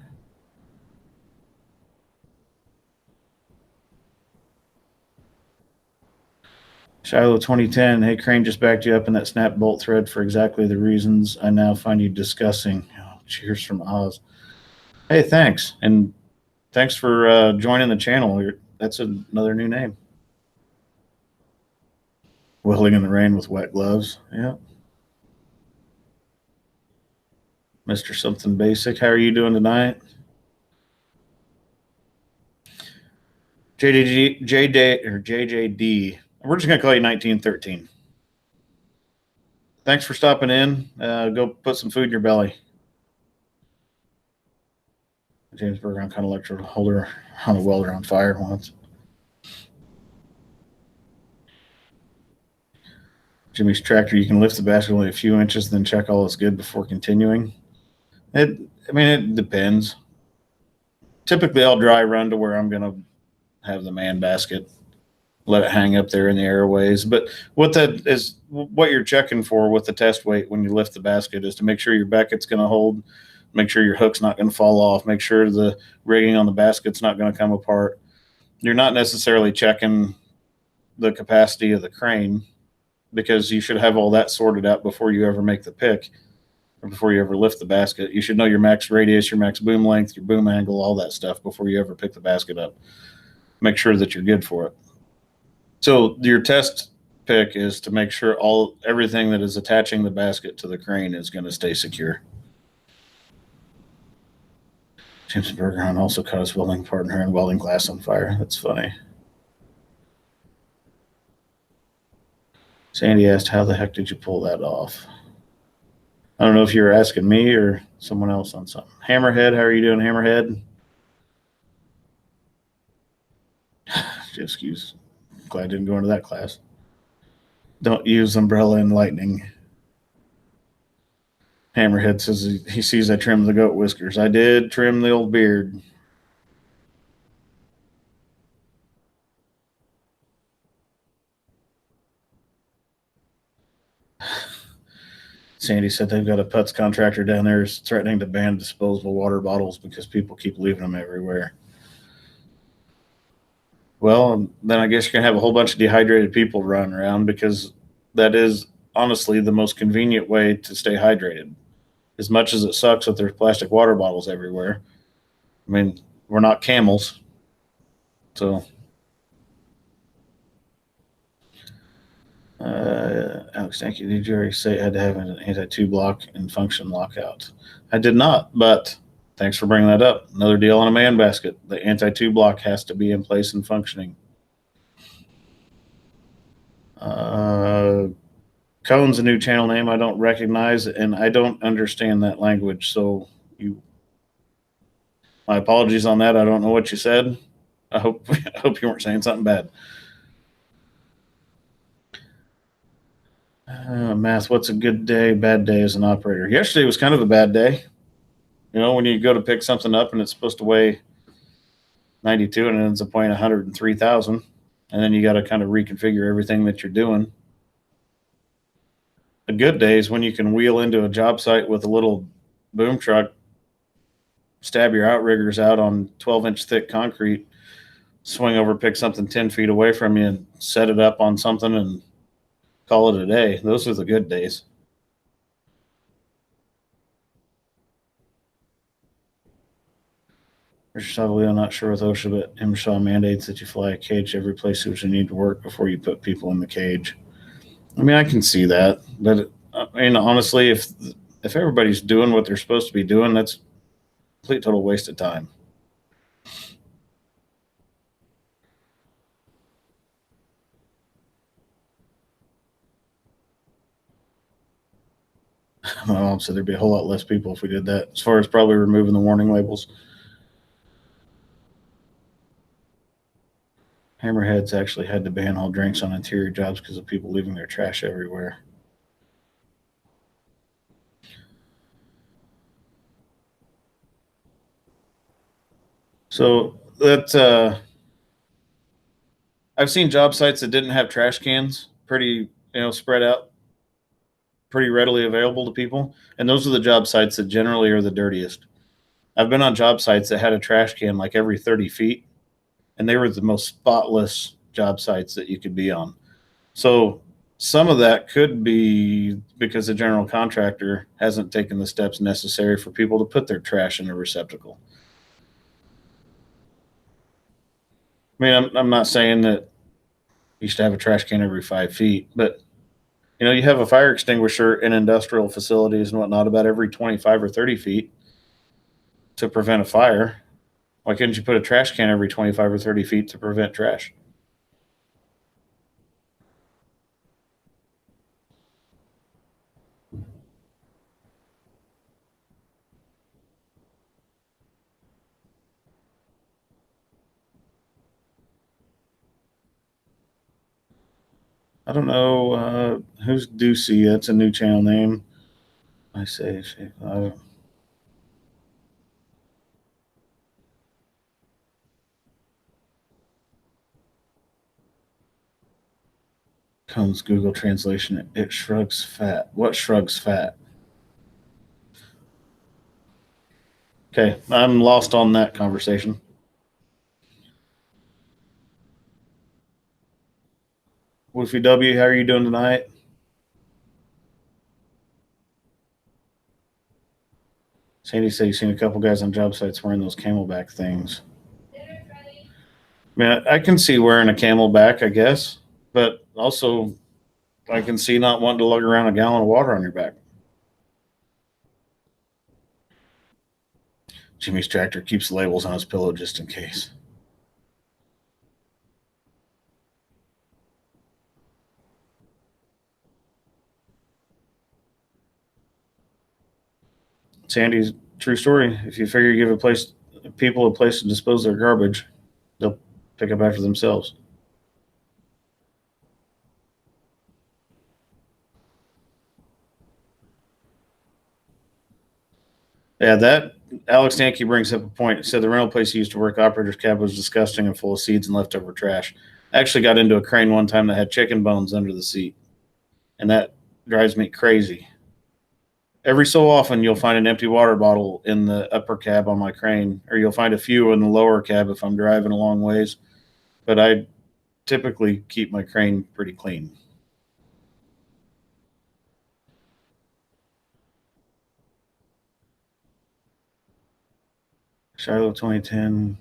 Shiloh 2010, hey, Crane just backed you up in that snap bolt thread for exactly the reasons I now find you discussing. Oh, cheers from Oz. Hey, thanks. And thanks for joining the channel. That's another new name. Welding in the rain with wet gloves. Yeah. Mr. Something Basic, how are you doing tonight? JJD. We're just going to call you 1913. Thanks for stopping in. Go put some food in your belly. James Berger on kind of electrode holder on a welder on fire once. Jimmy's tractor, you can lift the basket only a few inches, then check all is good before continuing. It depends. Typically, I'll dry run to where I'm going to have the man basket. let it hang up there in the airways. But what you're checking for with the test weight when you lift the basket is to make sure your becket's going to hold, make sure your hook's not going to fall off, make sure the rigging on the basket's not going to come apart. You're not necessarily checking the capacity of the crane, because you should have all that sorted out before you ever make the pick or before you ever lift the basket. You should know your max radius, your max boom length, your boom angle, all that stuff before you ever pick the basket up. Make sure that you're good for it. So your test pick is to make sure everything that is attaching the basket to the crane is going to stay secure. James Bergeron also caught his welding partner in welding glass on fire. That's funny. Sandy asked, how the heck did you pull that off? I don't know if you were asking me or someone else on something. Hammerhead, how are you doing, Hammerhead? Excuse. Glad I didn't go into that class. Don't use umbrella and lightning. Hammerhead says he sees I trimmed the goat whiskers. I did trim the old beard. Sandy said they've got a putz contractor down there threatening to ban disposable water bottles because people keep leaving them everywhere. Well, then I guess you're going to have a whole bunch of dehydrated people running around, because that is honestly the most convenient way to stay hydrated. As much as it sucks that there's plastic water bottles everywhere, I mean, we're not camels. So, Alex, thank you. Did you already say it had to have an anti-tube lock and function lockout? I did not, but thanks for bringing that up. Another deal on a man basket. The anti-tube lock has to be in place and functioning. Cone's a new channel name I don't recognize, and I don't understand that language. So my apologies on that. I don't know what you said. I hope you weren't saying something bad. Math, what's a good day, bad day as an operator? Yesterday was kind of a bad day. You know, when you go to pick something up and it's supposed to weigh 92 and it ends up weighing 103,000, and then you got to kind of reconfigure everything that you're doing. A good day is when you can wheel into a job site with a little boom truck, stab your outriggers out on 12-inch thick concrete, swing over, pick something 10 feet away from you, and set it up on something and call it a day. Those are the good days. I'm not sure with OSHA, but MSHA mandates that you fly a cage to every place that you need to work before you put people in the cage. I mean, I can see that, but I mean, honestly, if everybody's doing what they're supposed to be doing, that's a complete total waste of time. My mom said there'd be a whole lot less people if we did that, as far as probably removing the warning labels. Hammerheads actually had to ban all drinks on interior jobs because of people leaving their trash everywhere. So that I've seen job sites that didn't have trash cans pretty, spread out, pretty readily available to people, and those are the job sites that generally are the dirtiest. I've been on job sites that had a trash can like every 30 feet, and they were the most spotless job sites that you could be on. So some of that could be because the general contractor hasn't taken the steps necessary for people to put their trash in a receptacle. I mean, I'm not saying that you should have a trash can every 5 feet, but you have a fire extinguisher in industrial facilities and whatnot about every 25 or 30 feet to prevent a fire. Why couldn't you put a trash can every 25 or 30 feet to prevent trash? I don't know. Who's Ducey? That's a new channel name. I say, Cone's Google translation. It shrugs fat. What shrugs fat? Okay, I'm lost on that conversation. Woofy W, how are you doing tonight? Sandy said he's seen a couple guys on job sites wearing those camelback things. I mean, I can see wearing a camelback, I guess, but also I can see not wanting to lug around a gallon of water on your back. Jimmy's tractor keeps labels on his pillow just in case. Sandy's true story. If you figure you give people a place to dispose their garbage, they'll pick up after themselves. Yeah, that Alex Yankee brings up a point. He said the rental place he used to work, operator's cab, was disgusting and full of seeds and leftover trash. I actually got into a crane one time that had chicken bones under the seat, and that drives me crazy. Every so often, you'll find an empty water bottle in the upper cab on my crane, or you'll find a few in the lower cab if I'm driving a long ways. But I typically keep my crane pretty clean. Shiloh 2010.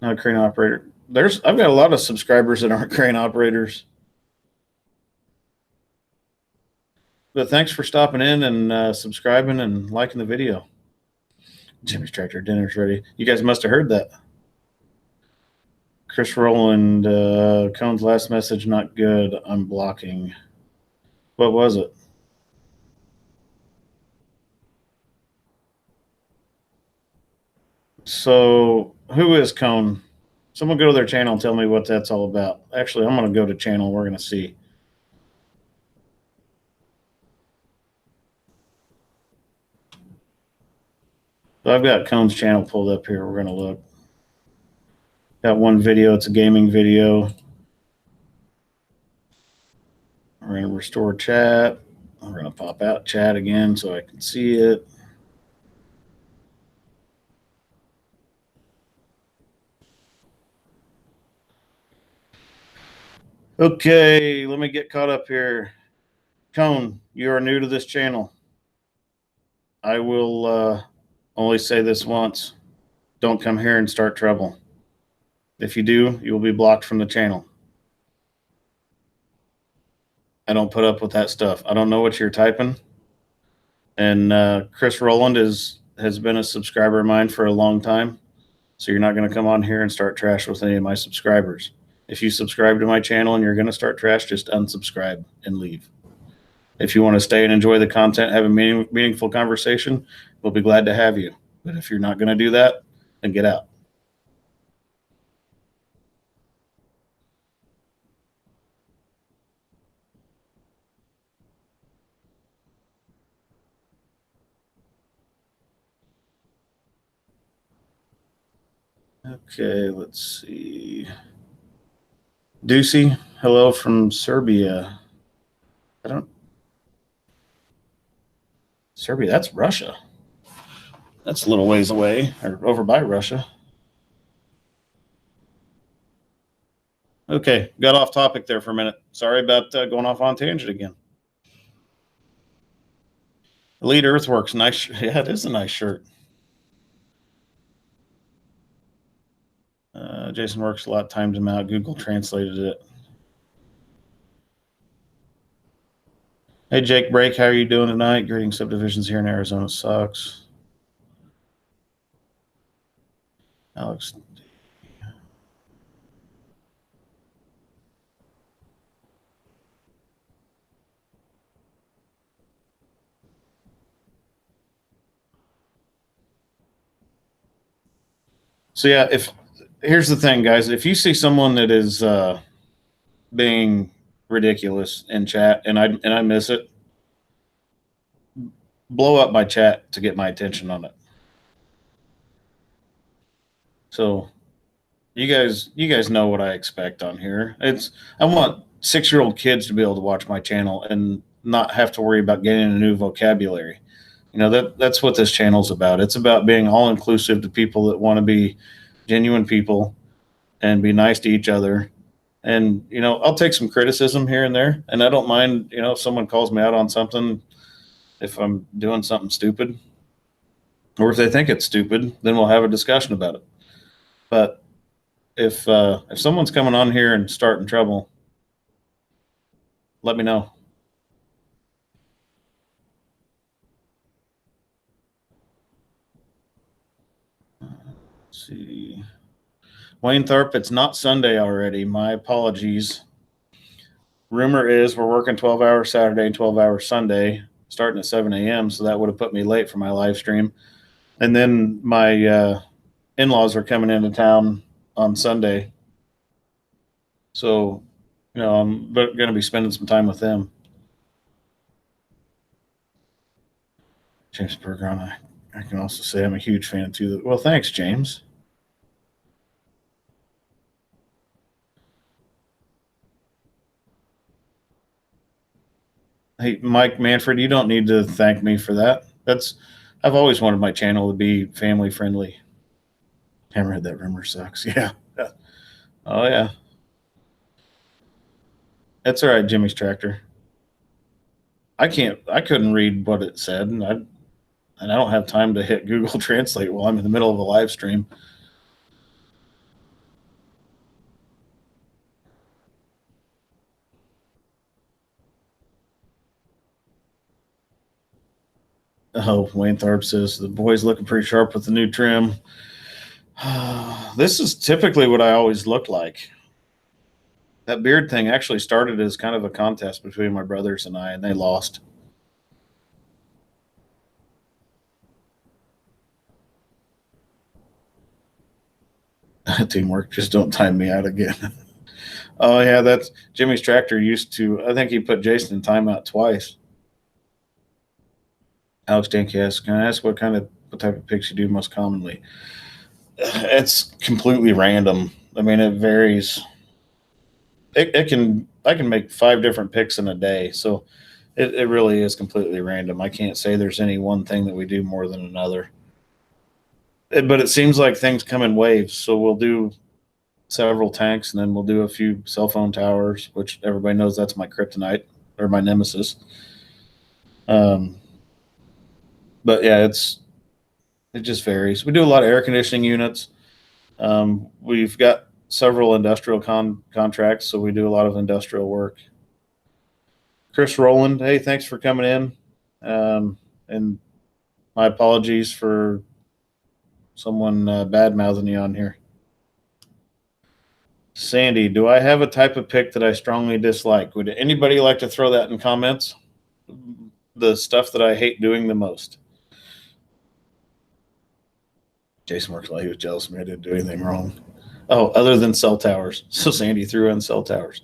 Not a crane operator. I've got a lot of subscribers that aren't crane operators. But thanks for stopping in and subscribing and liking the video. Jimmy's tractor dinner's ready. You guys must have heard that. Chris Rowland, Cone's last message not good. I'm blocking. What was it? So who is Cone? Someone go to their channel and tell me what that's all about. Actually, I'm going to go to channel. We're going to see. So I've got Cone's channel pulled up here. We're going to look. Got one video. It's a gaming video. We're going to restore chat. We're going to pop out chat again so I can see it. Okay, let me get caught up here. Cone, you are new to this channel. I will only say this once. Don't come here and start trouble. If you do, you will be blocked from the channel. I don't put up with that stuff. I don't know what you're typing. And Chris Rowland has been a subscriber of mine for a long time. So you're not going to come on here and start trash with any of my subscribers. If you subscribe to my channel and you're going to start trash, just unsubscribe and leave. If you want to stay and enjoy the content, have a meaningful conversation, we'll be glad to have you. But if you're not going to do that, then get out. Okay, let's see. Ducey, hello from Serbia. Serbia, that's Russia. That's a little ways away, or over by Russia. Okay, got off topic there for a minute. Sorry about going off on tangent again. Elite Earthworks, nice. Yeah, it is a nice shirt. Jason Works a lot, timed him out. Google translated it. Hey, Jake Break, how are you doing tonight? Grading subdivisions here in Arizona sucks. Alex. So yeah, here's the thing, guys. If you see someone that is being ridiculous in chat and I miss it, blow up my chat to get my attention on it. So you guys know what I expect on here. I want 6-year-old kids to be able to watch my channel and not have to worry about getting a new vocabulary. That's what this channel's about. It's about being all inclusive to people that want to be genuine people and be nice to each other. And I'll take some criticism here and there, and I don't mind if someone calls me out on something, if I'm doing something stupid, or if they think it's stupid, then we'll have a discussion about it. But if someone's coming on here and starting trouble, let me know. Let's see. Wayne Tharp, it's not Sunday already. My apologies. Rumor is we're working 12 hours Saturday and 12 hours Sunday, starting at 7 a.m. So that would have put me late for my live stream. And then my in-laws are coming into town on Sunday. So, I'm going to be spending some time with them. James Bergeron, I can also say I'm a huge fan too. Well, thanks, James. Hey, Mike Manfred, you don't need to thank me for that. I've always wanted my channel to be family friendly. Hammerhead, that rumor sucks. Yeah. Oh yeah. That's all right, Jimmy's tractor. I couldn't read what it said, and I don't have time to hit Google Translate while I'm in the middle of a live stream. Oh, Wayne Tharp says the boy's looking pretty sharp with the new trim. This is typically what I always look like. That beard thing actually started as kind of a contest between my brothers and I, and they lost. Teamwork, just don't time me out again. Oh yeah, that's Jimmy's tractor used to. I think he put Jason in timeout twice. Alex Danke asks, "Can I ask what type of picks you do most commonly?" It's completely random. I mean, it varies. I can make 5 different picks in a day, so it really is completely random. I can't say there's any one thing that we do more than another. But it seems like things come in waves. So we'll do several tanks, and then we'll do a few cell phone towers, which everybody knows that's my kryptonite or my nemesis. But yeah, it just varies. We do a lot of air conditioning units. We've got several industrial contracts, so we do a lot of industrial work. Chris Rowland, hey, thanks for coming in. And my apologies for someone bad mouthing you on here. Sandy, do I have a type of pick that I strongly dislike? Would anybody like to throw that in comments? The stuff that I hate doing the most. Jason works like he was jealous of me. I didn't do anything wrong. Oh, other than cell towers. So Sandy threw in cell towers.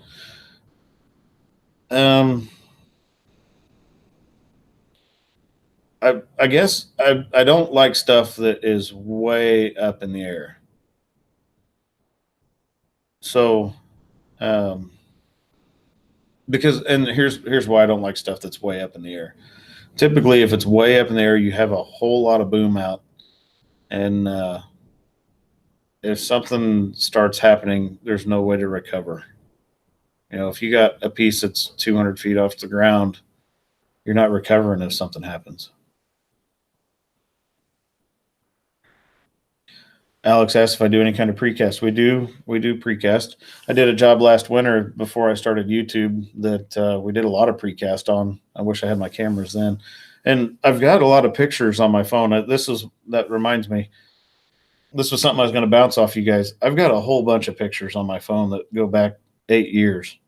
I guess I don't like stuff that is way up in the air. So, because and here's why I don't like stuff that's way up in the air. Typically, if it's way up in the air, you have a whole lot of boom out, and if something starts happening, there's no way to recover. If you got a piece that's 200 feet off the ground, you're not recovering if something happens. Alex asked if I do any kind of precast. We do precast. I did a job last winter before I started YouTube that we did a lot of precast on. I wish I had my cameras then. And I've got a lot of pictures on my phone. That reminds me. This was something I was going to bounce off you guys. I've got a whole bunch of pictures on my phone that go back 8 years.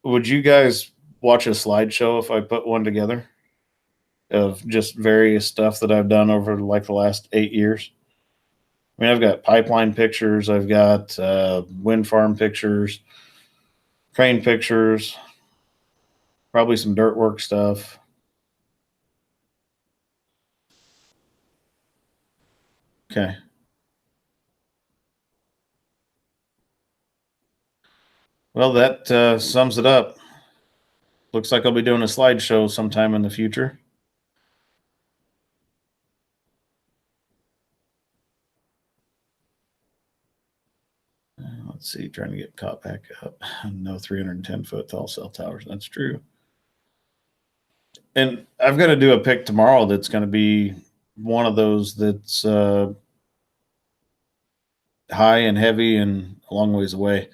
Would you guys watch a slideshow if I put one together of just various stuff that I've done over like the last 8 years? I mean, I've got pipeline pictures, I've got wind farm pictures, crane pictures, probably some dirt work stuff. Okay. Well, that sums it up. Looks like I'll be doing a slideshow sometime in the future. Let's see, trying to get caught back up. No 310-foot tall cell towers. That's true. And I've got to do a pick tomorrow that's going to be one of those that's high and heavy and a long ways away.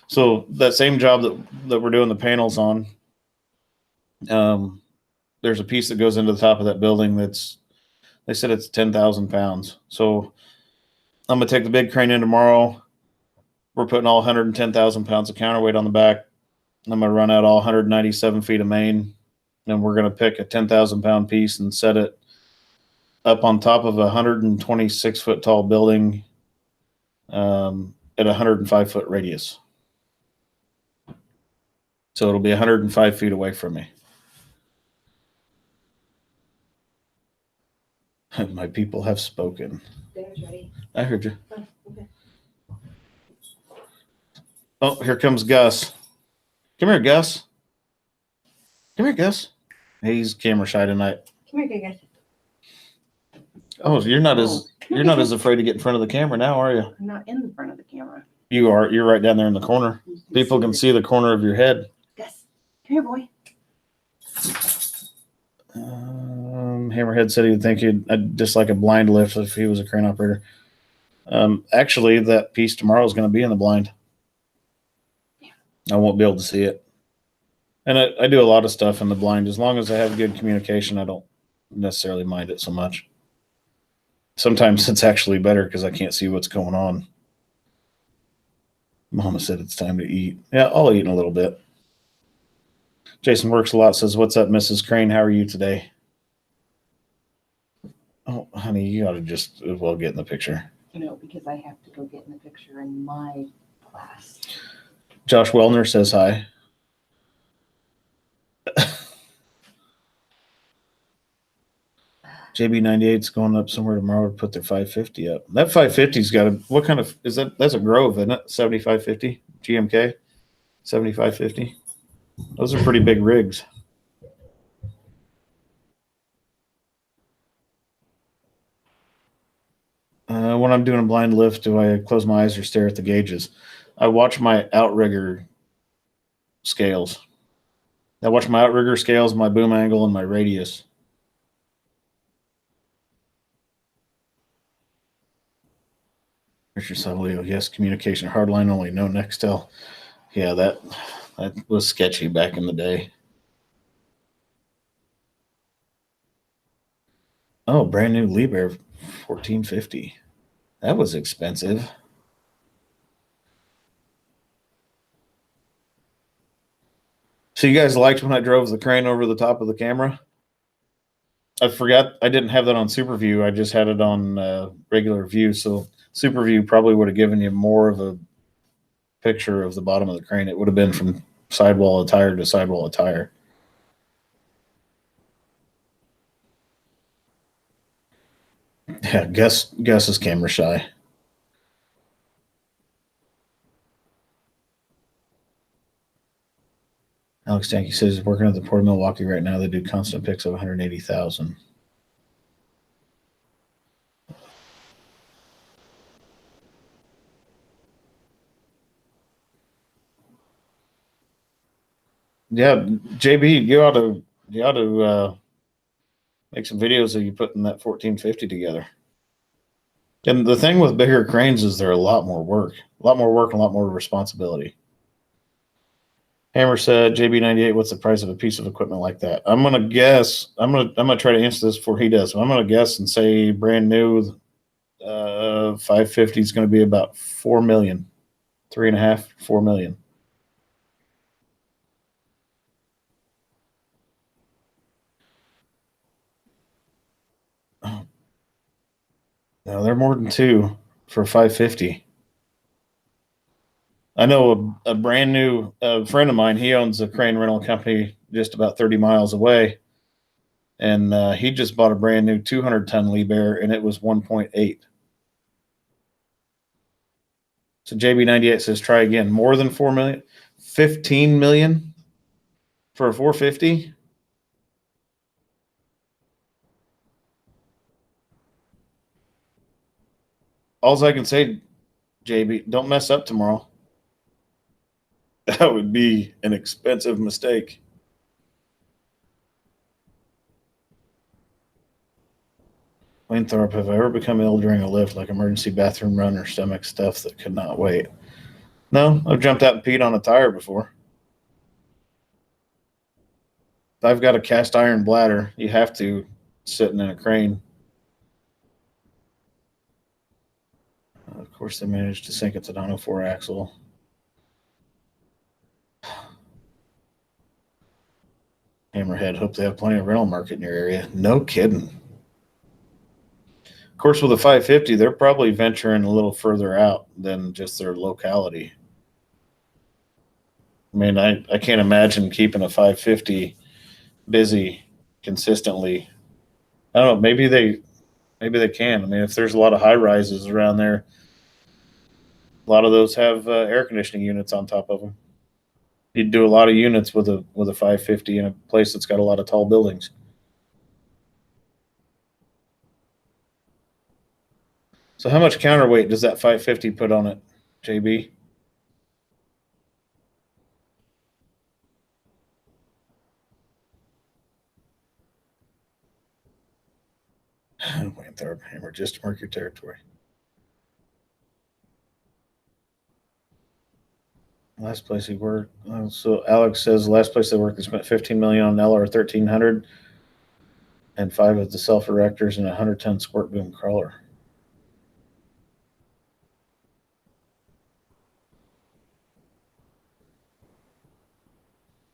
So that same job that we're doing the panels on, there's a piece that goes into the top of that building they said it's 10,000 pounds. So I'm going to take the big crane in tomorrow. We're putting all 110,000 pounds of counterweight on the back. I'm going to run out all 197 feet of main, and we're going to pick a 10,000 pound piece and set it up on top of a 126 foot tall building at a 105 foot radius. So it'll be 105 feet away from me. My people have spoken. Dinner's ready. I heard you. Oh, okay. Oh, here comes Gus. Come here, Gus. Come here, Gus. He's camera shy tonight. Come here, guys. Oh, you're not as afraid to get in front of the camera now, are you? I'm not in the front of the camera. You are. You're right down there in the corner. People can see the corner of your head. Gus, come here, boy. Hammerhead said he'd think I'd just like a blind lift if he was a crane operator. Actually, that piece tomorrow is going to be in the blind. I won't be able to see it. And I do a lot of stuff in the blind. As long as I have good communication, I don't necessarily mind it so much. Sometimes it's actually better because I can't see what's going on. Mama said it's time to eat. Yeah, I'll eat in a little bit. Jason Works a Lot says, "What's up, Mrs. Crane? How are you today?" Oh, honey, you ought to just as well get in the picture. No, because I have to go get in the picture in my class. Josh Wellner says hi. JB98's going up somewhere tomorrow to put their 550 up. That 550's got a, what kind of, is that? That's a Grove, isn't it? 7550 GMK 7550. Those are pretty big rigs. When I'm doing a blind lift, do I close my eyes or stare at the gauges? I watch my outrigger scales. I watch my outrigger scales, my boom angle, and my radius. Richard Savalio, yes, communication, hardline only, no Nextel. Yeah, that was sketchy back in the day. Oh, brand new Liebherr 1450. That was expensive. So you guys liked when I drove the crane over the top of the camera? I forgot I didn't have that on Super View. I just had it on regular view. So Super View probably would have given you more of a picture of the bottom of the crane. It would have been from sidewall of tire to sidewall of tire. Yeah, Gus is camera shy. Alex Yankee says he's working at the Port of Milwaukee right now. They do constant picks of 180,000. Yeah, JB, you ought to make some videos of you putting that 1450 together. And the thing with bigger cranes is they're a lot more work and a lot more responsibility. Hammer said, JB98, what's the price of a piece of equipment like that? I'm gonna guess. I'm gonna try to answer this before he does. So I'm gonna guess and say brand new 550 is gonna be about 4 million, 3.5, 4 million. Oh. No, they're more than 2 for 550. I know a brand new friend of mine. He owns a crane rental company just about 30 miles away, and he just bought a brand new 200-ton Liebherr, and it was 1.8. So JB98 says, try again. More than 4 million. $15 million for a 450. All I can say, JB, don't mess up tomorrow. That would be an expensive mistake. Wayne Thorpe, have I ever become ill during a lift, like emergency bathroom run or stomach stuff that could not wait? No, I've jumped out and peed on a tire before. If I've got a cast iron bladder, you have to sitting in a crane. Of course, they managed to sink a Tadano 4-axle. Hammerhead, hope they have plenty of rental market in your area. No kidding. Of course, with a 550, they're probably venturing a little further out than just their locality. I mean, I can't imagine keeping a 550 busy consistently. I don't know. Maybe they can. I mean, if there's a lot of high rises around there, a lot of those have air conditioning units on top of them. You'd do a lot of units with a 550 in a place that's got a lot of tall buildings. So how much counterweight does that 550 put on it, JB? Wayne Thorpe, Hammer, just to mark your territory. Last place he worked. So Alex says last place they worked, they spent $15 million on LR 1300 and 5 of the self-erectors and a 100-ton squirt boom crawler.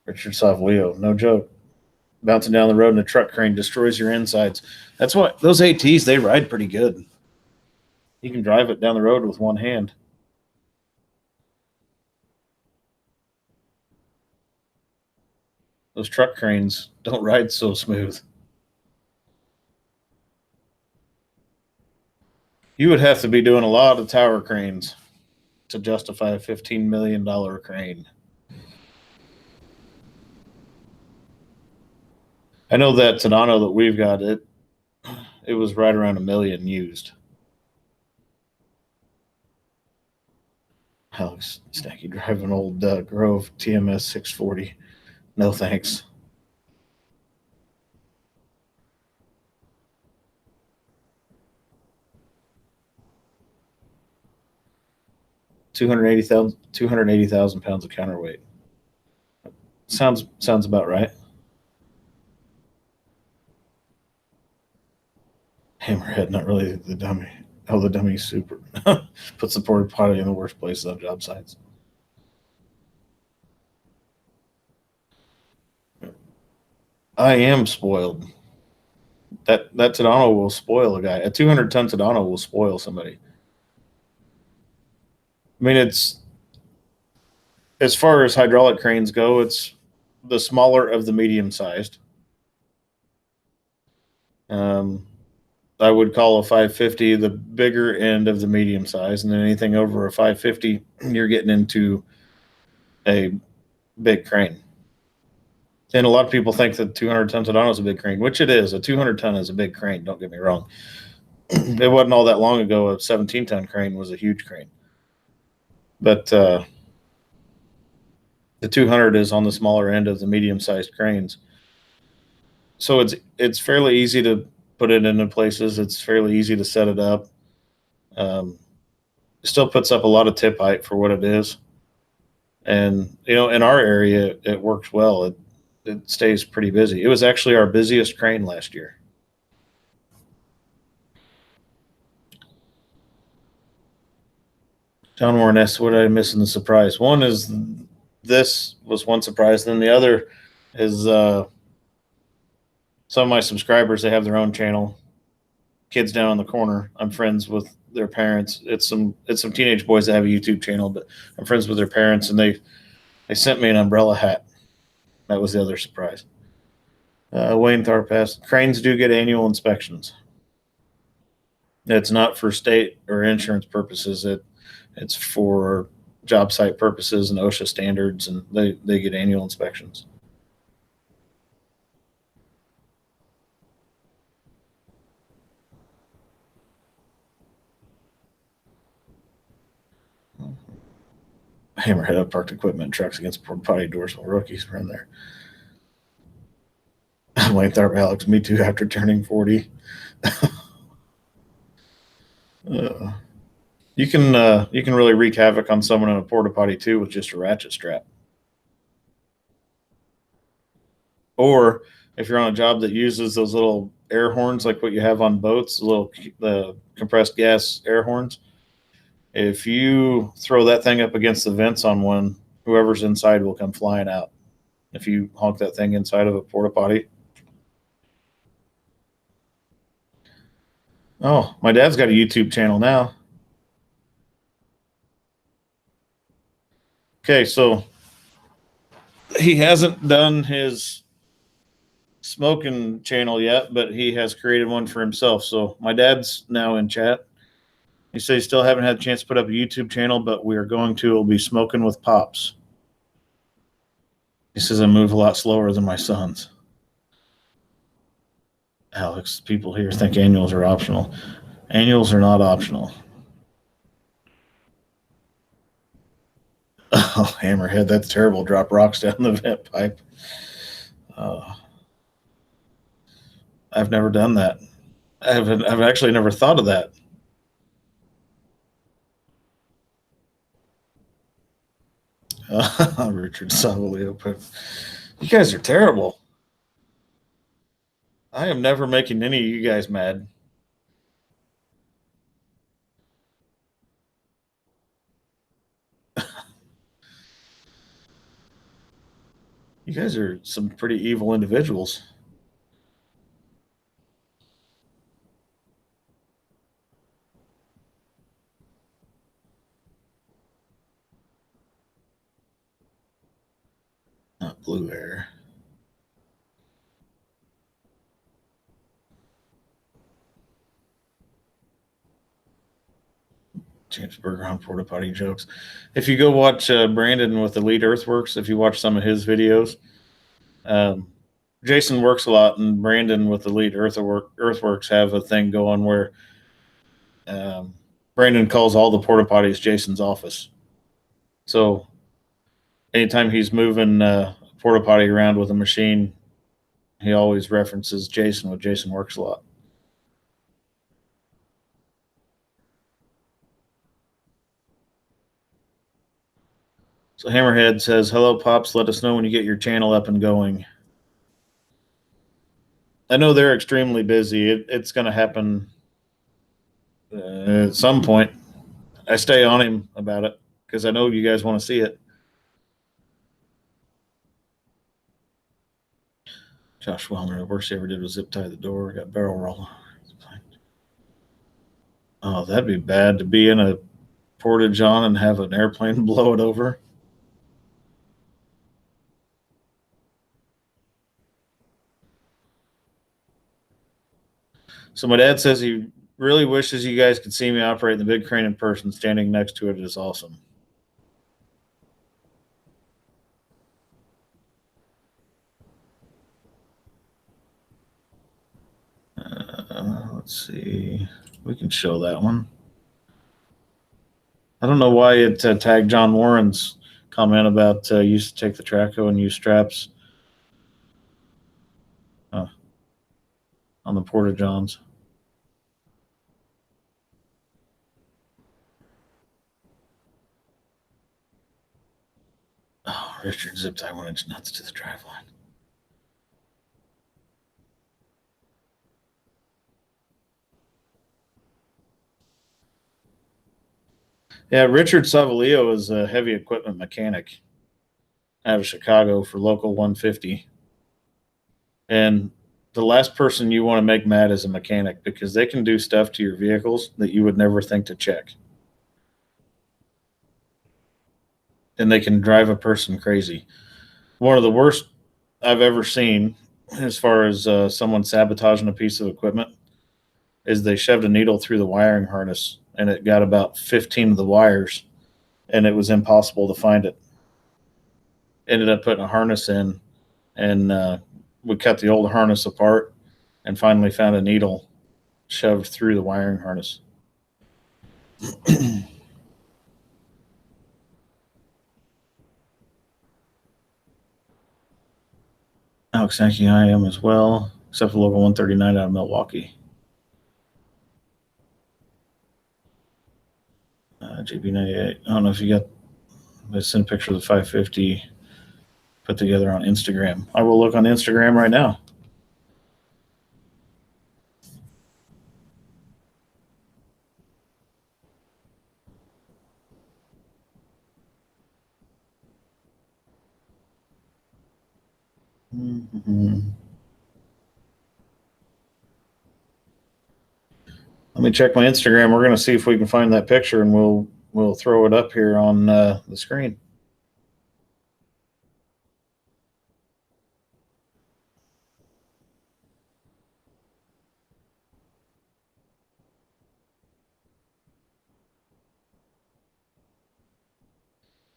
Richard Savleo, no joke. Bouncing down the road in a truck crane destroys your insides. That's what those ATs, they ride pretty good. You can drive it down the road with one hand. Those truck cranes don't ride so smooth. You would have to be doing a lot of tower cranes to justify a $15 million crane. I know that Tadano that we've got, it was right around $1 million used. Alex Stacky, drive an old Grove TMS 640. No thanks. $280,000 pounds of counterweight. Sounds about right. Hammerhead, not really the dummy. Oh, the dummy's super. Puts the porta potty in the worst places on job sites. I am spoiled. That Tadano will spoil a guy. A 200-ton Tadano will spoil somebody. I mean, it's as far as hydraulic cranes go, it's the smaller of the medium-sized. I would call a 550 the bigger end of the medium size, and then anything over a 550, you're getting into a big crane. And a lot of people think that 200-ton Tadano is a big crane, which it is. A 200-ton is a big crane, don't get me wrong. It wasn't all that long ago a 17-ton crane was a huge crane. But the 200 is on the smaller end of the medium-sized cranes. So it's fairly easy to put it into places. It's fairly easy to set it up. It still puts up a lot of tip height for what it is. And, you know, in our area, it works well. It stays pretty busy. It was actually our busiest crane last year. John Warren asks, what did I miss in the surprise? One is this was one surprise. Then the other is some of my subscribers, they have their own channel. Kids down on the corner, I'm friends with their parents. It's some teenage boys that have a YouTube channel, but I'm friends with their parents, and they sent me an umbrella hat. That was the other surprise. Wayne Thorpe asked, cranes do get annual inspections. It's not for state or insurance purposes. It's for job site purposes and OSHA standards, and they get annual inspections. Hammerhead up parked equipment trucks against porta potty doors while rookies were in there. Wayne Tharp, Alex, me too after turning 40. You can really wreak havoc on someone in a porta potty too with just a ratchet strap. Or if you're on a job that uses those little air horns like what you have on boats, the compressed gas air horns, if you throw that thing up against the vents on one, whoever's inside will come flying out. If you honk that thing inside of a porta potty. Oh, my dad's got a YouTube channel now. Okay, so he hasn't done his smoking channel yet, but he has created one for himself. So my dad's now in chat. He says he still haven't had a chance to put up a YouTube channel, but we are going to. It'll be Smoking with Pops. He says I move a lot slower than my sons. Alex, people here think annuals are optional. Annuals are not optional. Oh, Hammerhead, that's terrible. Drop rocks down the vent pipe. I've never done that. I've actually never thought of that. Richard Savalio put, you guys are terrible. I am never making any of you guys mad. You guys are some pretty evil individuals. Not blue air. James Berger on porta potty jokes. If you go watch Brandon with Elite Earthworks, if you watch some of his videos, Jason works a lot, and Brandon with Elite Earthworks have a thing going where Brandon calls all the porta potties Jason's office. So anytime he's moving porta potty around with a machine, he always references Jason with Jason Works a lot. So Hammerhead says, hello, Pops. Let us know when you get your channel up and going. I know they're extremely busy. It's going to happen at some point. I stay on him about it because I know you guys want to see it. Josh Wellner, the worst he ever did was zip tie the door. Got barrel roll. Oh, that'd be bad to be in a portage on and have an airplane blow it over. So my dad says he really wishes you guys could see me operate the big crane in person. Standing next to it is awesome. Let's see. We can show that one. I don't know why it tagged John Warren's comment about used to take the Traco and use straps on the Porta Johns. Oh, Richard zip tie 1 inch nuts to the driveline. Yeah, Richard Savalio is a heavy equipment mechanic out of Chicago for Local 150. And the last person you want to make mad is a mechanic because they can do stuff to your vehicles that you would never think to check. And they can drive a person crazy. One of the worst I've ever seen as far as someone sabotaging a piece of equipment is they shoved a needle through the wiring harness and it got about 15 of the wires and it was impossible to find it. Ended up putting a harness in, and we cut the old harness apart and finally found a needle shoved through the wiring harness. Alex, thank you. I am as well, except for local 139 out of Milwaukee. JB98. I don't know if you got. Let's send a picture of the 550 put together on Instagram. I will look on Instagram right now. Mm-hmm. Let me check my Instagram. We're going to see if we can find that picture, and we'll throw it up here on the screen.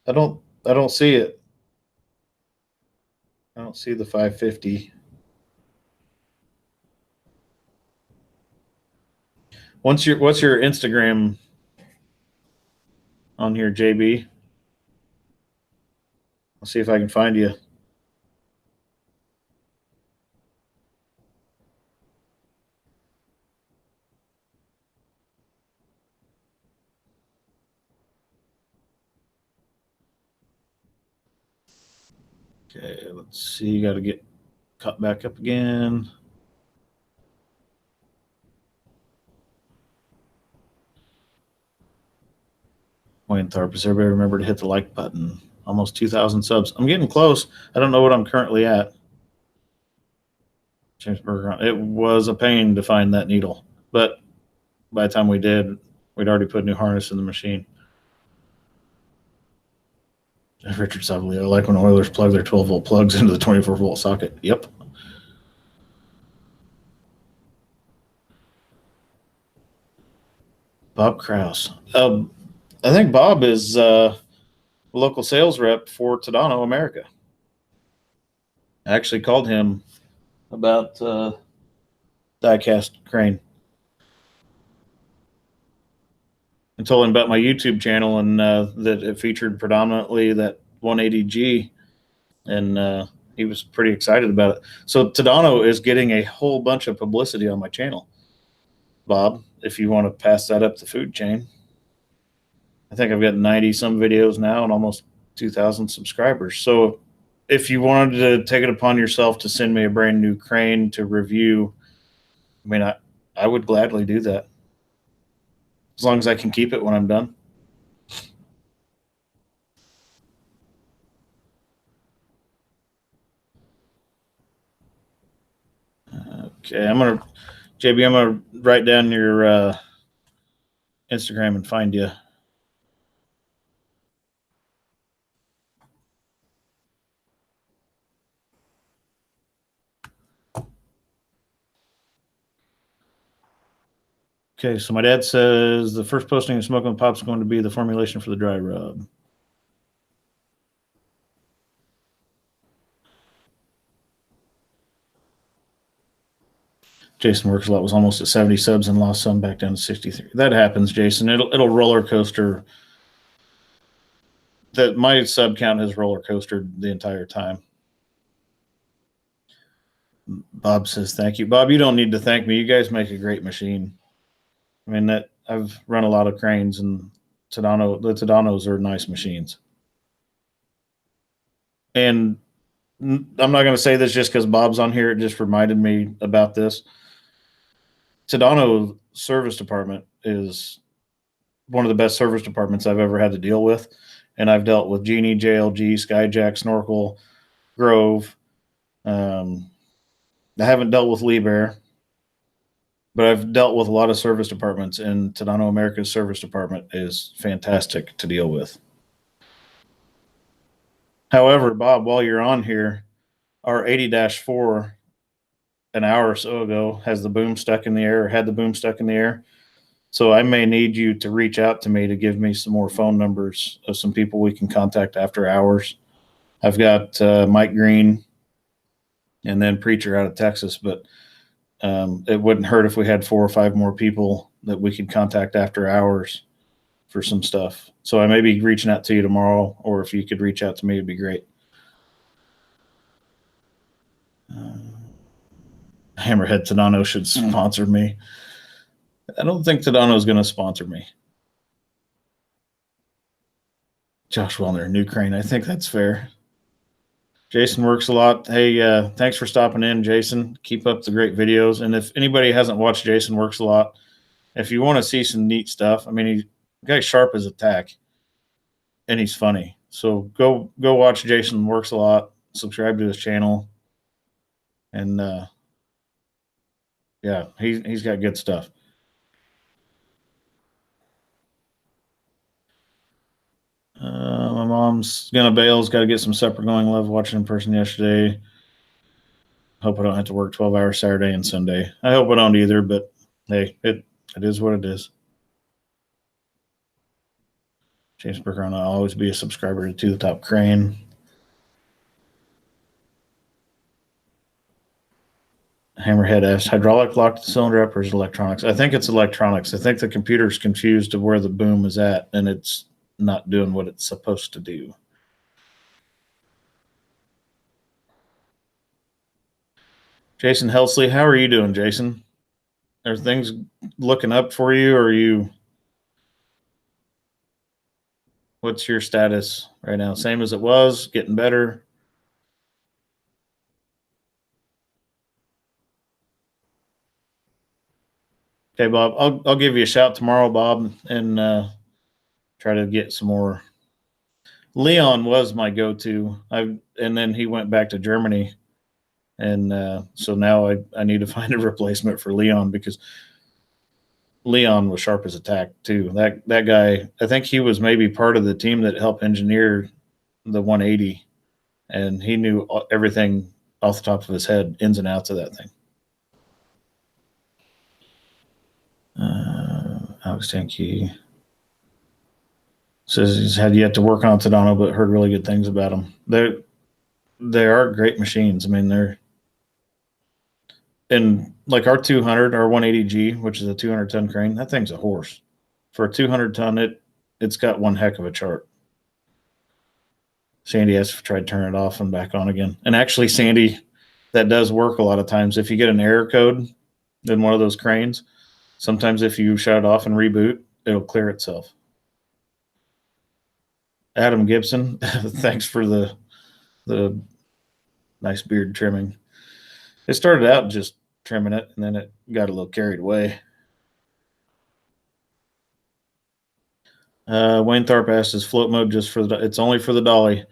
I don't see it. I don't see the 550. What's your Instagram on here, JB? I'll see if I can find you. Okay, let's see. You got to get cut back up again. Wayne Tharp, does everybody remember to hit the like button? Almost 2,000 subs. I'm getting close. I don't know what I'm currently at. James Bergeron. It was a pain to find that needle, but by the time we did, we'd already put a new harness in the machine. Richard Savalier, I like when Oilers plug their 12-volt plugs into the 24-volt socket. Yep. Bob Kraus. I think Bob is a local sales rep for Tadano America. I actually called him about diecast crane and told him about my YouTube channel and that it featured predominantly that 180G, and he was pretty excited about it. So Tadano is getting a whole bunch of publicity on my channel. Bob, if you want to pass that up the food chain. I think I've got 90 some videos now and almost 2,000 subscribers. So if you wanted to take it upon yourself to send me a brand new crane to review, I mean, I would gladly do that, as long as I can keep it when I'm done. Okay, JB, I'm gonna write down your Instagram and find you. Okay, so my dad says the first posting of Smoking Pop's going to be the formulation for the dry rub. Jason Works a lot was almost at 70 subs and lost some back down to 63. That happens, Jason. It'll roller coaster. That my sub count has roller coastered the entire time. Bob says thank you. Bob, you don't need to thank me. You guys make a great machine. I mean, that I've run a lot of cranes, and the Tadanos are nice machines. And I'm not going to say this just because Bob's on here. It just reminded me about this. Tadano service department is one of the best service departments I've ever had to deal with. And I've dealt with Genie, JLG, Skyjack, Snorkel, Grove. I haven't dealt with Liebherr, but I've dealt with a lot of service departments, and Tadano America's service department is fantastic to deal with. However, Bob, while you're on here, our 80-4 an hour or so ago has the boom stuck in the air, or had the boom stuck in the air. So I may need you to reach out to me to give me some more phone numbers of some people we can contact after hours. I've got Mike Green and then Preacher out of Texas, but it wouldn't hurt if we had 4 or 5 more people that we could contact after hours for some stuff. So I may be reaching out to you tomorrow, or if you could reach out to me, it'd be great. Hammerhead Tadano should sponsor me. I don't think Tadano is going to sponsor me. Josh Wellner, new crane. I think that's fair. Jason works a lot. Hey, thanks for stopping in, Jason. Keep up the great videos. And if anybody hasn't watched Jason Works a Lot, if you want to see some neat stuff, I mean, he's the guy's sharp as a tack, and he's funny. So go watch Jason Works a Lot. Subscribe to his channel, and yeah, he's got good stuff. My mom's gonna bail. Got to get some supper going. Love watching in person yesterday. Hope I don't have to work 12 hours Saturday and Sunday. I hope I don't either, but hey, it is what it is. James Bergeron, I'll always be a subscriber to the Top Crane. Hammerhead asked, hydraulic locked the cylinder up or is it electronics? I think it's electronics. I think the computer's confused of where the boom is at, and it's not doing what it's supposed to do. Jason Helsley, how are you doing, Jason? Are things looking up for you, or are you? What's your status right now? Same as it was, getting better? Okay, Bob, I'll give you a shout tomorrow, Bob, and try to get some more. Leon was my go-to. And then he went back to Germany, and so now I need to find a replacement for Leon, because Leon was sharp as a tack too. That guy, I think he was maybe part of the team that helped engineer the 180, and he knew everything off the top of his head, ins and outs of that thing. Alex Tankey says he's had yet to work on Tadano, but heard really good things about them. They are great machines. I mean, they're and like our 200, our 180G, which is a 200-ton crane. That thing's a horse. For a 200-ton, it's got one heck of a chart. Sandy has tried turning it off and back on again. And actually, Sandy, that does work a lot of times. If you get an error code in one of those cranes, sometimes if you shut it off and reboot, it'll clear itself. Adam Gibson, thanks for the nice beard trimming. It started out just trimming it, and then it got a little carried away. Wayne Tharp asked, is float mode just for it's only for the dolly.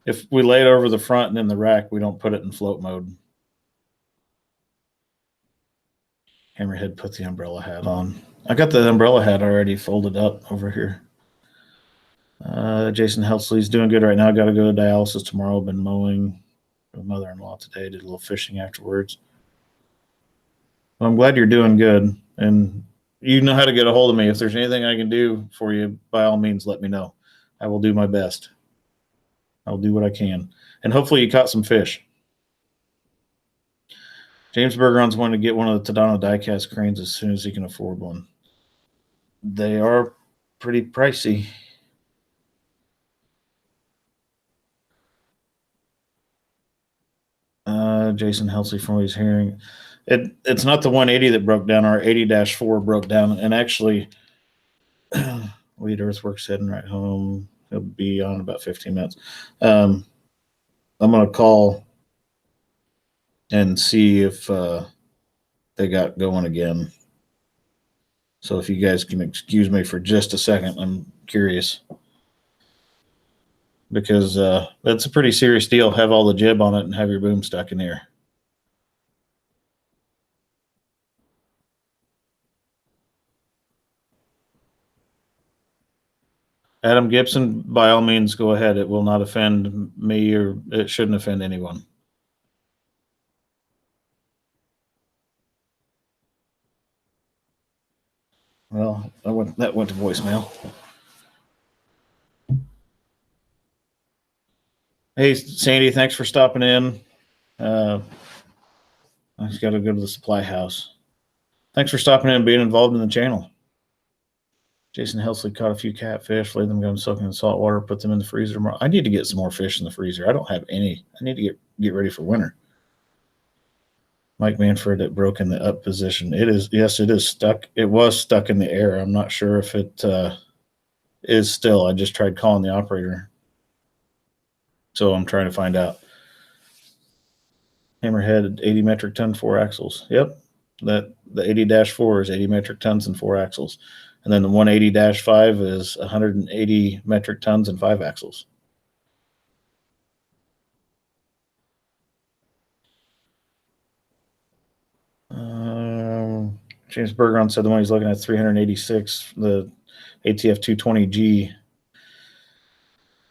If we lay it over the front and in the rack, we don't put it in float mode. Hammerhead put the umbrella hat on. I got the umbrella hat already folded up over here. Jason Helsley's doing good right now. Got to go to dialysis tomorrow. Been mowing with mother-in-law today. Did a little fishing afterwards. Well, I'm glad you're doing good, and you know how to get a hold of me. If there's anything I can do for you, by all means, let me know. I will do my best. I'll do what I can. And hopefully you caught some fish. James Bergeron's wanting to get one of the Tadano diecast cranes as soon as he can afford one. They are pretty pricey. Jason Helsley, from what he's hearing, it's not the 180 that broke down. Our 80-4 broke down, and actually, Lead Earthworks heading right home. He'll be on in about 15 minutes. I'm going to call and see if they got going again. So if you guys can excuse me for just a second, I'm curious. Because that's a pretty serious deal. Have all the jib on it and have your boom stuck in here. Adam Gibson, by all means, go ahead. It will not offend me, or it shouldn't offend anyone. Well, that went to voicemail. Hey, Sandy, thanks for stopping in. I just got to go to the supply house. Thanks for stopping in and being involved in the channel. Jason Helsley caught a few catfish, laid them down soaking in salt water, put them in the freezer tomorrow. I need to get some more fish in the freezer. I don't have any. I need to get ready for winter. Mike Manfred, it broke in the up position. It is, yes, it is stuck. It was stuck in the air. I'm not sure if it is still. I just tried calling the operator. So I'm trying to find out. Hammerhead, 80 metric ton, 4 axles. Yep. The 80-4 is 80 metric tons and 4 axles. And then the 180-5 is 180 metric tons and 5 axles. James Bergeron said the one he's looking at 386, the ATF 220G.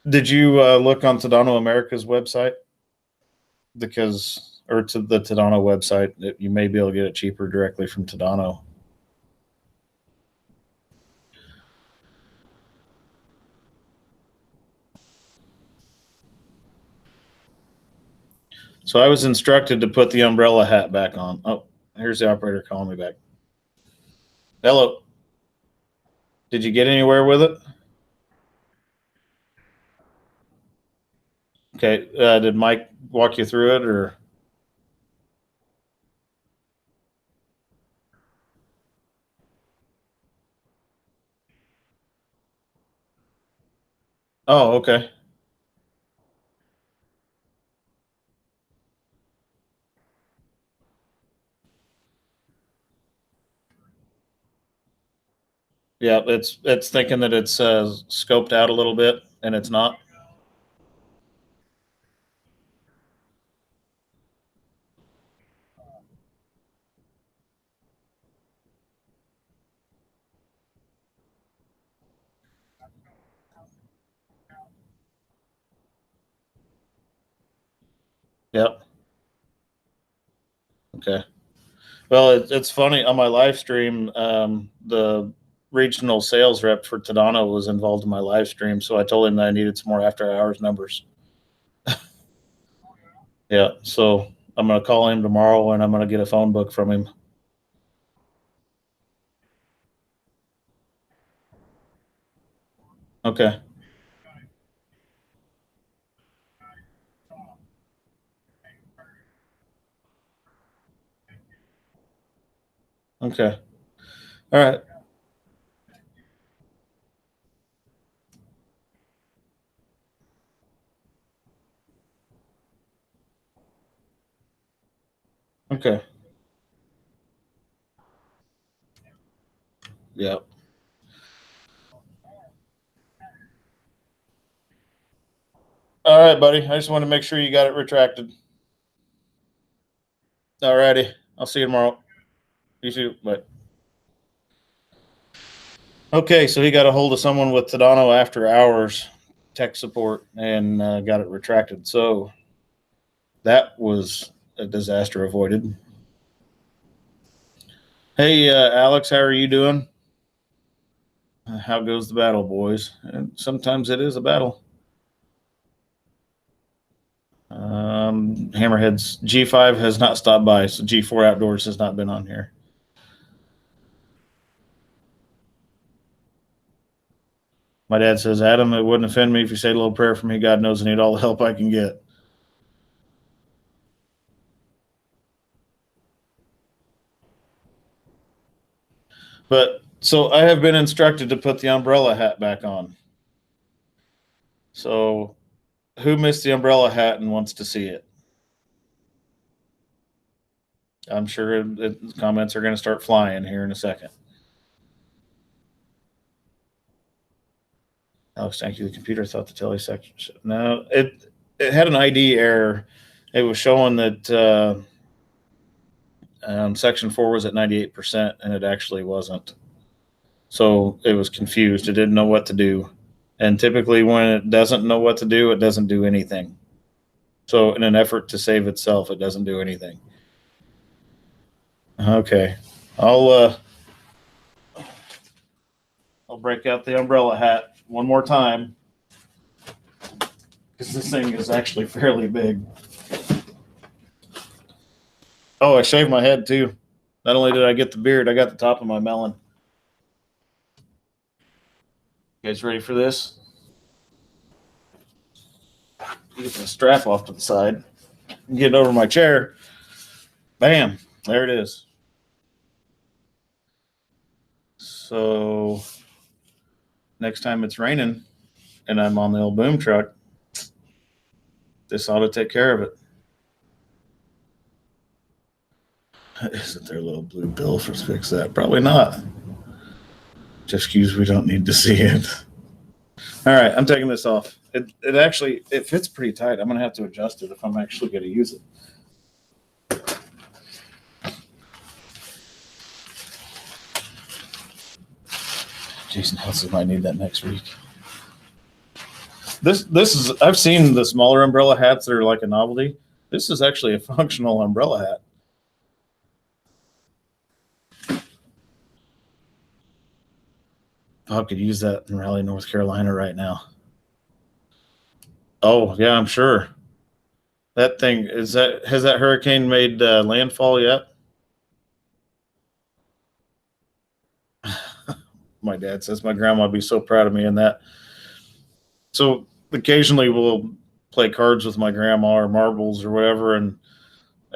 Did you look on Tadano America's website? Or to the Tadano website, you may be able to get it cheaper directly from Tadano. So I was instructed to put the umbrella hat back on. Oh, here's the operator calling me back. Hello. Did you get anywhere with it? Okay. Did Mike walk you through it, or? Oh, okay. Yeah, it's thinking that it's scoped out a little bit, and it's not. Yep. Okay. Well, it's funny on my live stream. The regional sales rep for Tadano was involved in my live stream, so I told him that I needed some more after hours numbers. Yeah, so I'm gonna call him tomorrow, and I'm gonna get a phone book from him. Okay. Okay. All right. Okay. Yeah. All right, buddy. I just want to make sure you got it retracted. All righty. I'll see you tomorrow. You too. Bye. Okay, so he got a hold of someone with Tadano after hours tech support and got it retracted. So that was a disaster avoided. Hey, Alex, how are you doing? How goes the battle, boys? And sometimes it is a battle. Hammerhead's G5 has not stopped by, so G4 Outdoors has not been on here. My dad says, Adam, it wouldn't offend me if you say a little prayer for me. God knows I need all the help I can get. But so I have been instructed to put the umbrella hat back on. So who missed the umbrella hat and wants to see it? I'm sure comments are going to start flying here in a second. Alex, thank you. The computer thought the tele section. No, it had an ID error. It was showing that section 4 was at 98%, and it actually wasn't. So it was confused. It didn't know what to do. And typically when it doesn't know what to do, it doesn't do anything. So in an effort to save itself, it doesn't do anything. Okay. I'll break out the umbrella hat one more time, because this thing is actually fairly big. Oh, I shaved my head too. Not only did I get the beard, I got the top of my melon. You guys ready for this? Get the strap off to the side. Get over my chair. Bam. There it is. So next time it's raining and I'm on the old boom truck, this ought to take care of it. Isn't there a little blue bill for fix that? Probably not. Just cues we don't need to see it. All right, I'm taking this off. It actually fits pretty tight. I'm gonna have to adjust it if I'm actually gonna use it. Jason Hudson might need that next week. This is, I've seen the smaller umbrella hats that are like a novelty. This is actually a functional umbrella hat. Bob could use that in Raleigh, North Carolina right now. Oh yeah, I'm sure. That thing has that hurricane made landfall yet? My dad says my grandma would be so proud of me in that. So occasionally we'll play cards with my grandma or marbles or whatever, and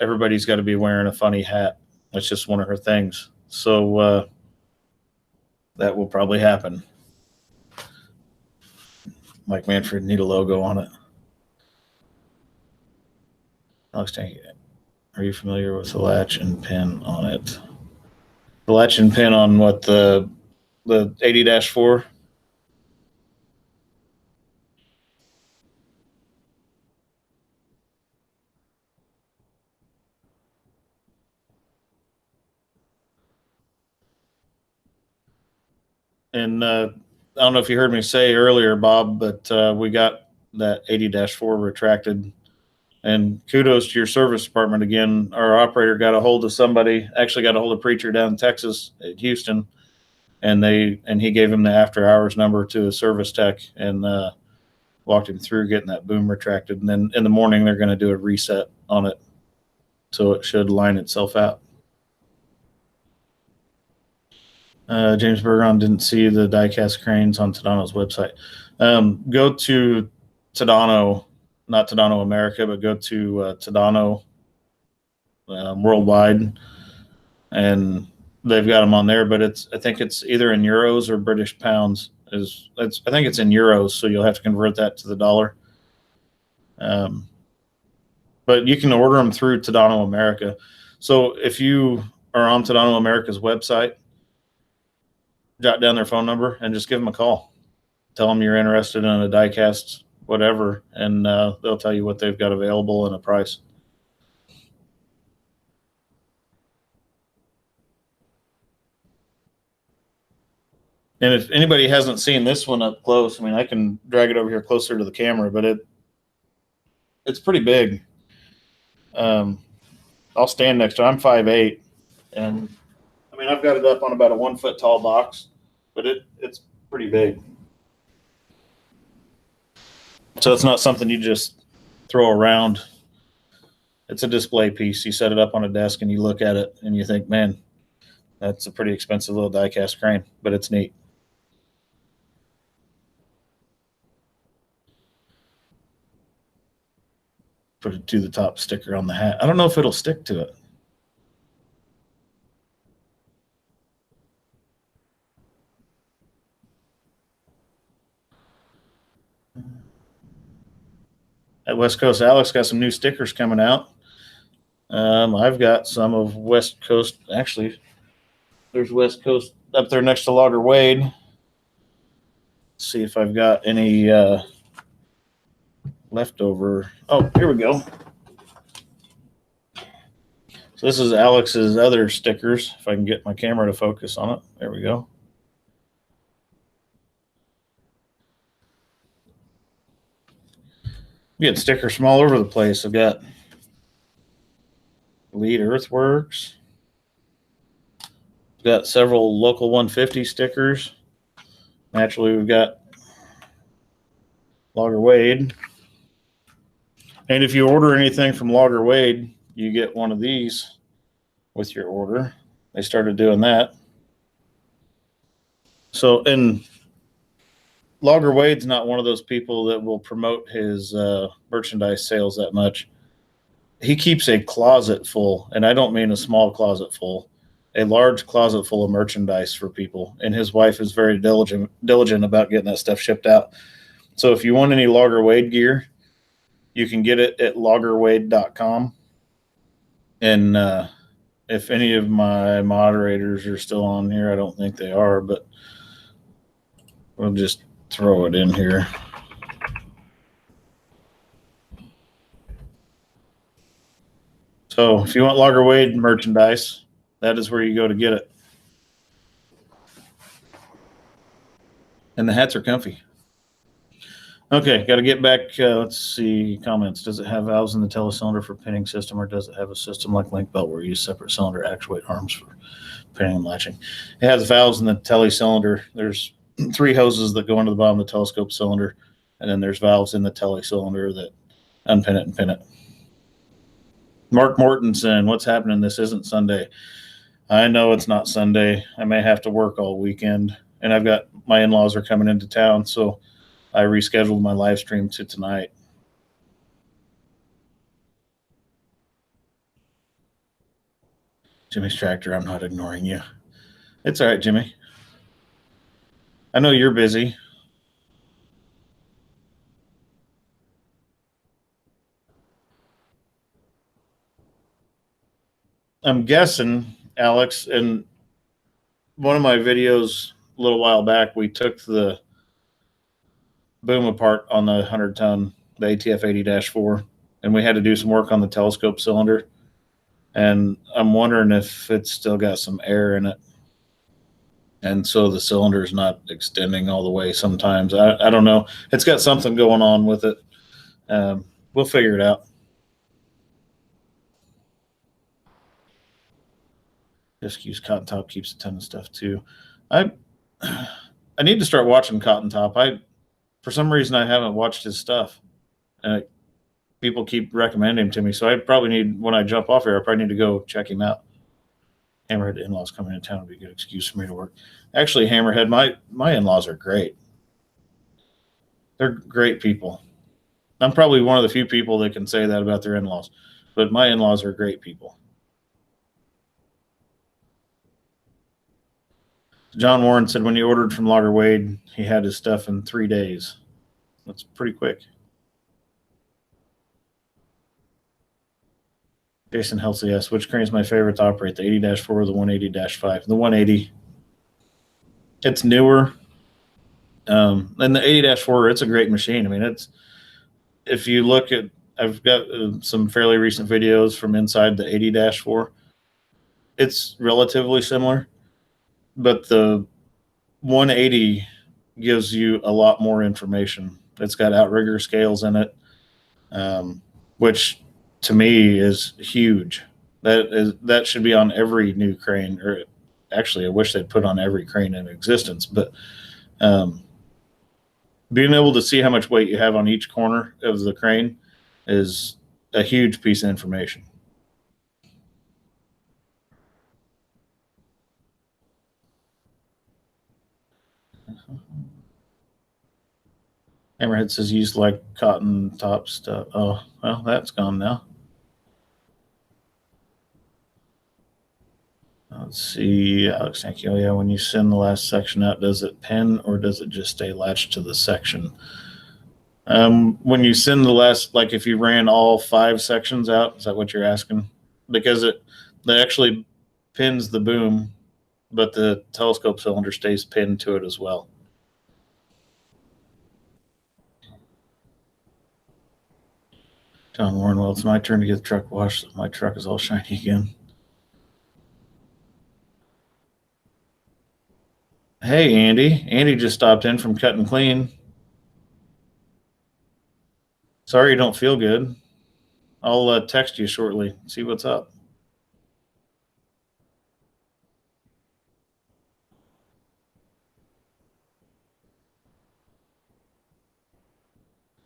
everybody's got to be wearing a funny hat. That's just one of her things. So that will probably happen. Mike Manfred need a logo on it. Alex Tank, are you familiar with the latch and pin on it? The latch and pin on what, the 80-4? And I don't know if you heard me say earlier, Bob, but we got that 80-4 retracted. And kudos to your service department again. Our operator got a hold of somebody, actually got a hold of Preacher down in Texas at Houston, and he gave him the after hours number to a service tech and walked him through getting that boom retracted. And then in the morning they're going to do a reset on it, so it should line itself out. James Bergeron didn't see the diecast cranes on Tadano's website. Go to Tadano, not Tadano America, but go to Tadano worldwide, and they've got them on there. But I think it's either in euros or British pounds. I think it's in euros, so you'll have to convert that to the dollar. But you can order them through Tadano America. So if you are on Tadano America's website, jot down their phone number and just give them a call. Tell them you're interested in a diecast, whatever, and they'll tell you what they've got available and a price. And if anybody hasn't seen this one up close, I mean, I can drag it over here closer to the camera, but it's pretty big. I'll stand next to it. I'm 5'8", and I mean, I've got it up on about a 1 foot tall box, but it's pretty big. So it's not something you just throw around. It's a display piece. You set it up on a desk and you look at it and you think, man, that's a pretty expensive little die-cast crane, but it's neat. Put it to the top sticker on the hat. I don't know if it'll stick to it. At West Coast, Alex got some new stickers coming out. I've got some of West Coast. Actually, there's West Coast up there next to Logger Wade. Let's see if I've got any leftover. Oh, here we go. So this is Alex's other stickers. If I can get my camera to focus on it. There we go. You get stickers from all over the place. I've got Lead Earthworks. I've got several local 150 stickers. Naturally, we've got Logger Wade. And if you order anything from Logger Wade, you get one of these with your order. They started doing that. So, and Logger Wade's not one of those people that will promote his merchandise sales that much. He keeps a closet full, and I don't mean a small closet full, a large closet full of merchandise for people. And his wife is very diligent about getting that stuff shipped out. So if you want any Logger Wade gear, you can get it at loggerwade.com. And if any of my moderators are still on here, I don't think they are, but we'll just throw it in here. So if you want Logger Wade merchandise, that is where you go to get it. And the hats are comfy. Okay, got to get back. Let's see comments. Does it have valves in the telecylinder for pinning system, or does it have a system like link belt where you use separate cylinder actuate arms for pinning and latching? It has valves in the telecylinder. There's 3 hoses that go into the bottom of the telescope cylinder, and then there's valves in the telecylinder that unpin it and pin it. Mark Mortensen, what's happening? This isn't Sunday. I know it's not Sunday. I may have to work all weekend, and I've got my in-laws are coming into town, so I rescheduled my live stream to tonight. Jimmy's tractor, I'm not ignoring you. It's all right, Jimmy. I know you're busy. I'm guessing, Alex, in one of my videos a little while back, we took the boom apart on the 100-ton, the ATF 80-4, and we had to do some work on the telescope cylinder. And I'm wondering if it's still got some air in it. And so the cylinder is not extending all the way sometimes. I don't know. It's got something going on with it. We'll figure it out. Just use Cotton Top keeps a ton of stuff too. I need to start watching Cotton Top. For some reason I haven't watched his stuff. People keep recommending him to me, so I probably need, when I jump off here, I probably need to go check him out. Hammerhead in-laws coming into town would be a good excuse for me to work. Actually, Hammerhead, my in-laws are great. They're great people. I'm probably one of the few people that can say that about their in-laws, but my in-laws are great people. John Warren said when he ordered from Logger Wade, he had his stuff in 3 days. That's pretty quick. Jason Helsley asks, which crane is my favorite to operate, the 80-4 or the 180-5? The 180. It's newer. And the 80-4, it's a great machine. I mean, if you look at, I've got some fairly recent videos from inside the 80-4. It's relatively similar, but the 180 gives you a lot more information. It's got outrigger scales in it, which to me is huge. That should be on every new crane, or actually I wish they'd put on every crane in existence, but being able to see how much weight you have on each corner of the crane is a huge piece of information. Hammerhead says used like Cotton Top stuff. Oh, well, that's gone now. Let's see, Alex, thank you. Oh, yeah, when you send the last section out, does it pin or does it just stay latched to the section? When you send the last, like if you ran all 5 sections out, is that what you're asking? Because it actually pins the boom, but the telescope cylinder stays pinned to it as well. John Warren, well, it's my turn to get the truck washed. So my truck is all shiny again. Hey, Andy. Andy just stopped in from Cut and Clean. Sorry you don't feel good. I'll text you shortly, see what's up.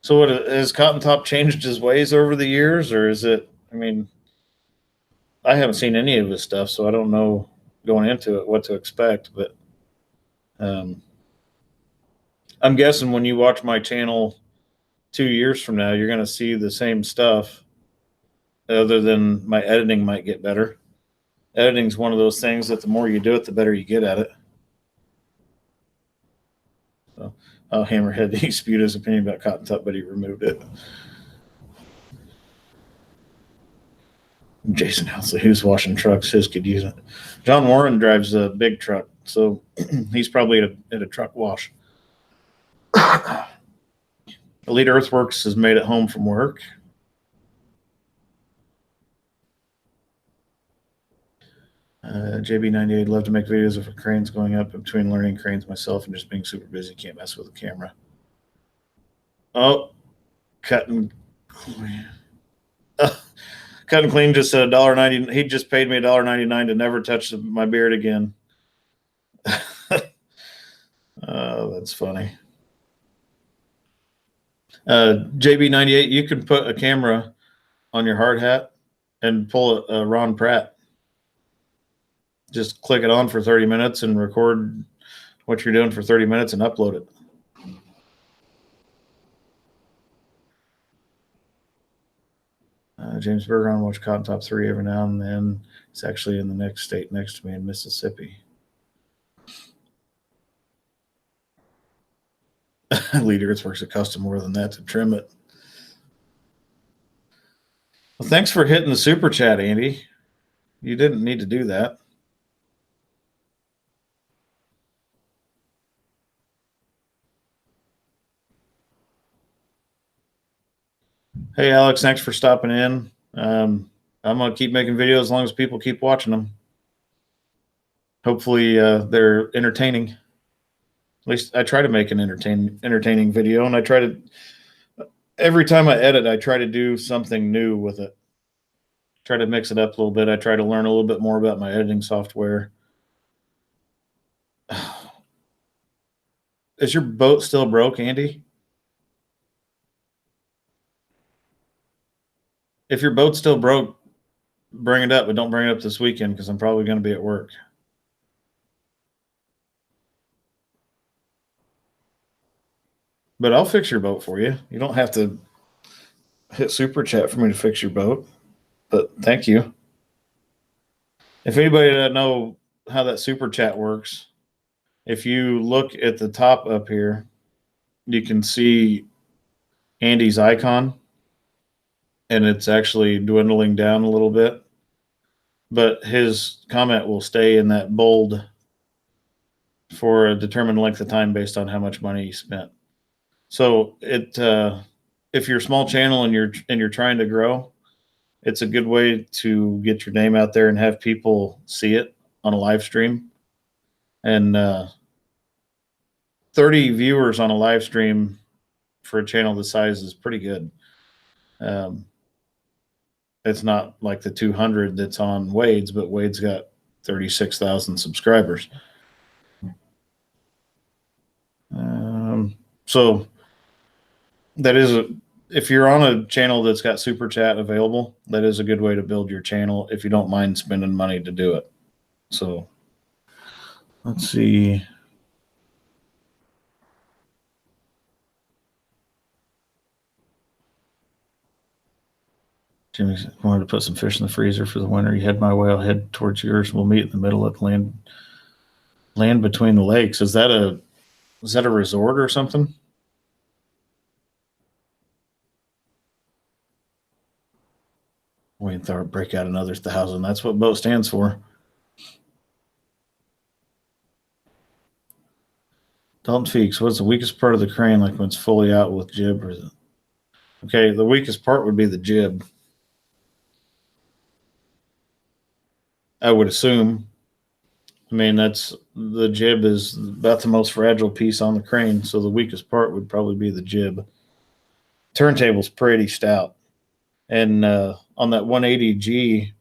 So what, has Cotton Top changed his ways over the years, or is it, I mean, I haven't seen any of his stuff, so I don't know going into it what to expect, but I'm guessing when you watch my channel 2 years from now, you're going to see the same stuff, other than my editing might get better. Editing's one of those things that the more you do it, the better you get at it. So, Hammerhead, he spewed his opinion about Cotton Top, but he removed it. Jason Housley, who's washing trucks, his could use it. John Warren drives a big truck, so he's probably at a truck wash. Elite Earthworks is made at home from work. JB98, love to make videos of cranes going up between learning cranes myself and just being super busy. Can't mess with the camera. Oh, Cutting Clean. Cutting Clean just said $1.90. He just paid me $1.99 to never touch my beard again. Oh, that's funny. JB98, you can put a camera on your hard hat and pull a Ron Pratt. Just click it on for 30 minutes and record what you're doing for 30 minutes and upload it. James Berger, I watch Cotton Top 3 every now and then. It's actually in the next state next to me in Mississippi. Leaders works a custom more than that to trim it. Well, thanks for hitting the super chat, Andy. You didn't need to do that. Hey, Alex, thanks for stopping in. I'm going to keep making videos as long as people keep watching them. Hopefully they're entertaining. At least I try to make an entertaining video, and I try to, every time I edit, I try to do something new with it. Try to mix it up a little bit. I try to learn a little bit more about my editing software. Is your boat still broke, Andy? If your boat's still broke, bring it up, but don't bring it up this weekend because I'm probably going to be at work. But I'll fix your boat for you. You don't have to hit super chat for me to fix your boat, but thank you. If anybody doesn't know how that super chat works, if you look at the top up here, you can see Andy's icon, and it's actually dwindling down a little bit, but his comment will stay in that bold for a determined length of time based on how much money he spent. So if you're a small channel and you're trying to grow, it's a good way to get your name out there and have people see it on a live stream. And 30 viewers on a live stream for a channel this size is pretty good. It's not like the 200 that's on Wade's, but Wade's got 36,000 subscribers. So that is if you're on a channel that's got super chat available, that is a good way to build your channel if you don't mind spending money to do it. So let's see. Jimmy wanted to put some fish in the freezer for the winter. You head my way, I'll head towards yours. We'll meet in the middle at the land between the lakes. Is that a resort or something? We can break out another 1,000. That's what boat stands for. Dalton Feeks, what's the weakest part of the crane, like when it's fully out with jib? Or okay, the weakest part would be the jib, I would assume. I mean, the jib is about the most fragile piece on the crane, so the weakest part would probably be the jib. Turntable's pretty stout. And on that 180G,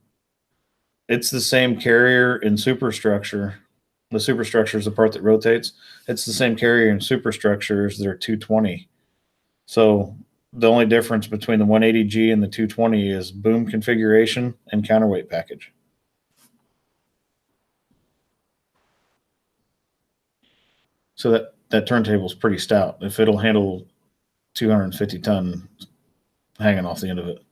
it's the same carrier in superstructure. The superstructure is the part that rotates. It's the same carrier in superstructure as their 220. So The only difference between the 180G and the 220 is boom configuration and counterweight package. So that turntable is pretty stout. If it'll handle 250 ton hanging off the end of it.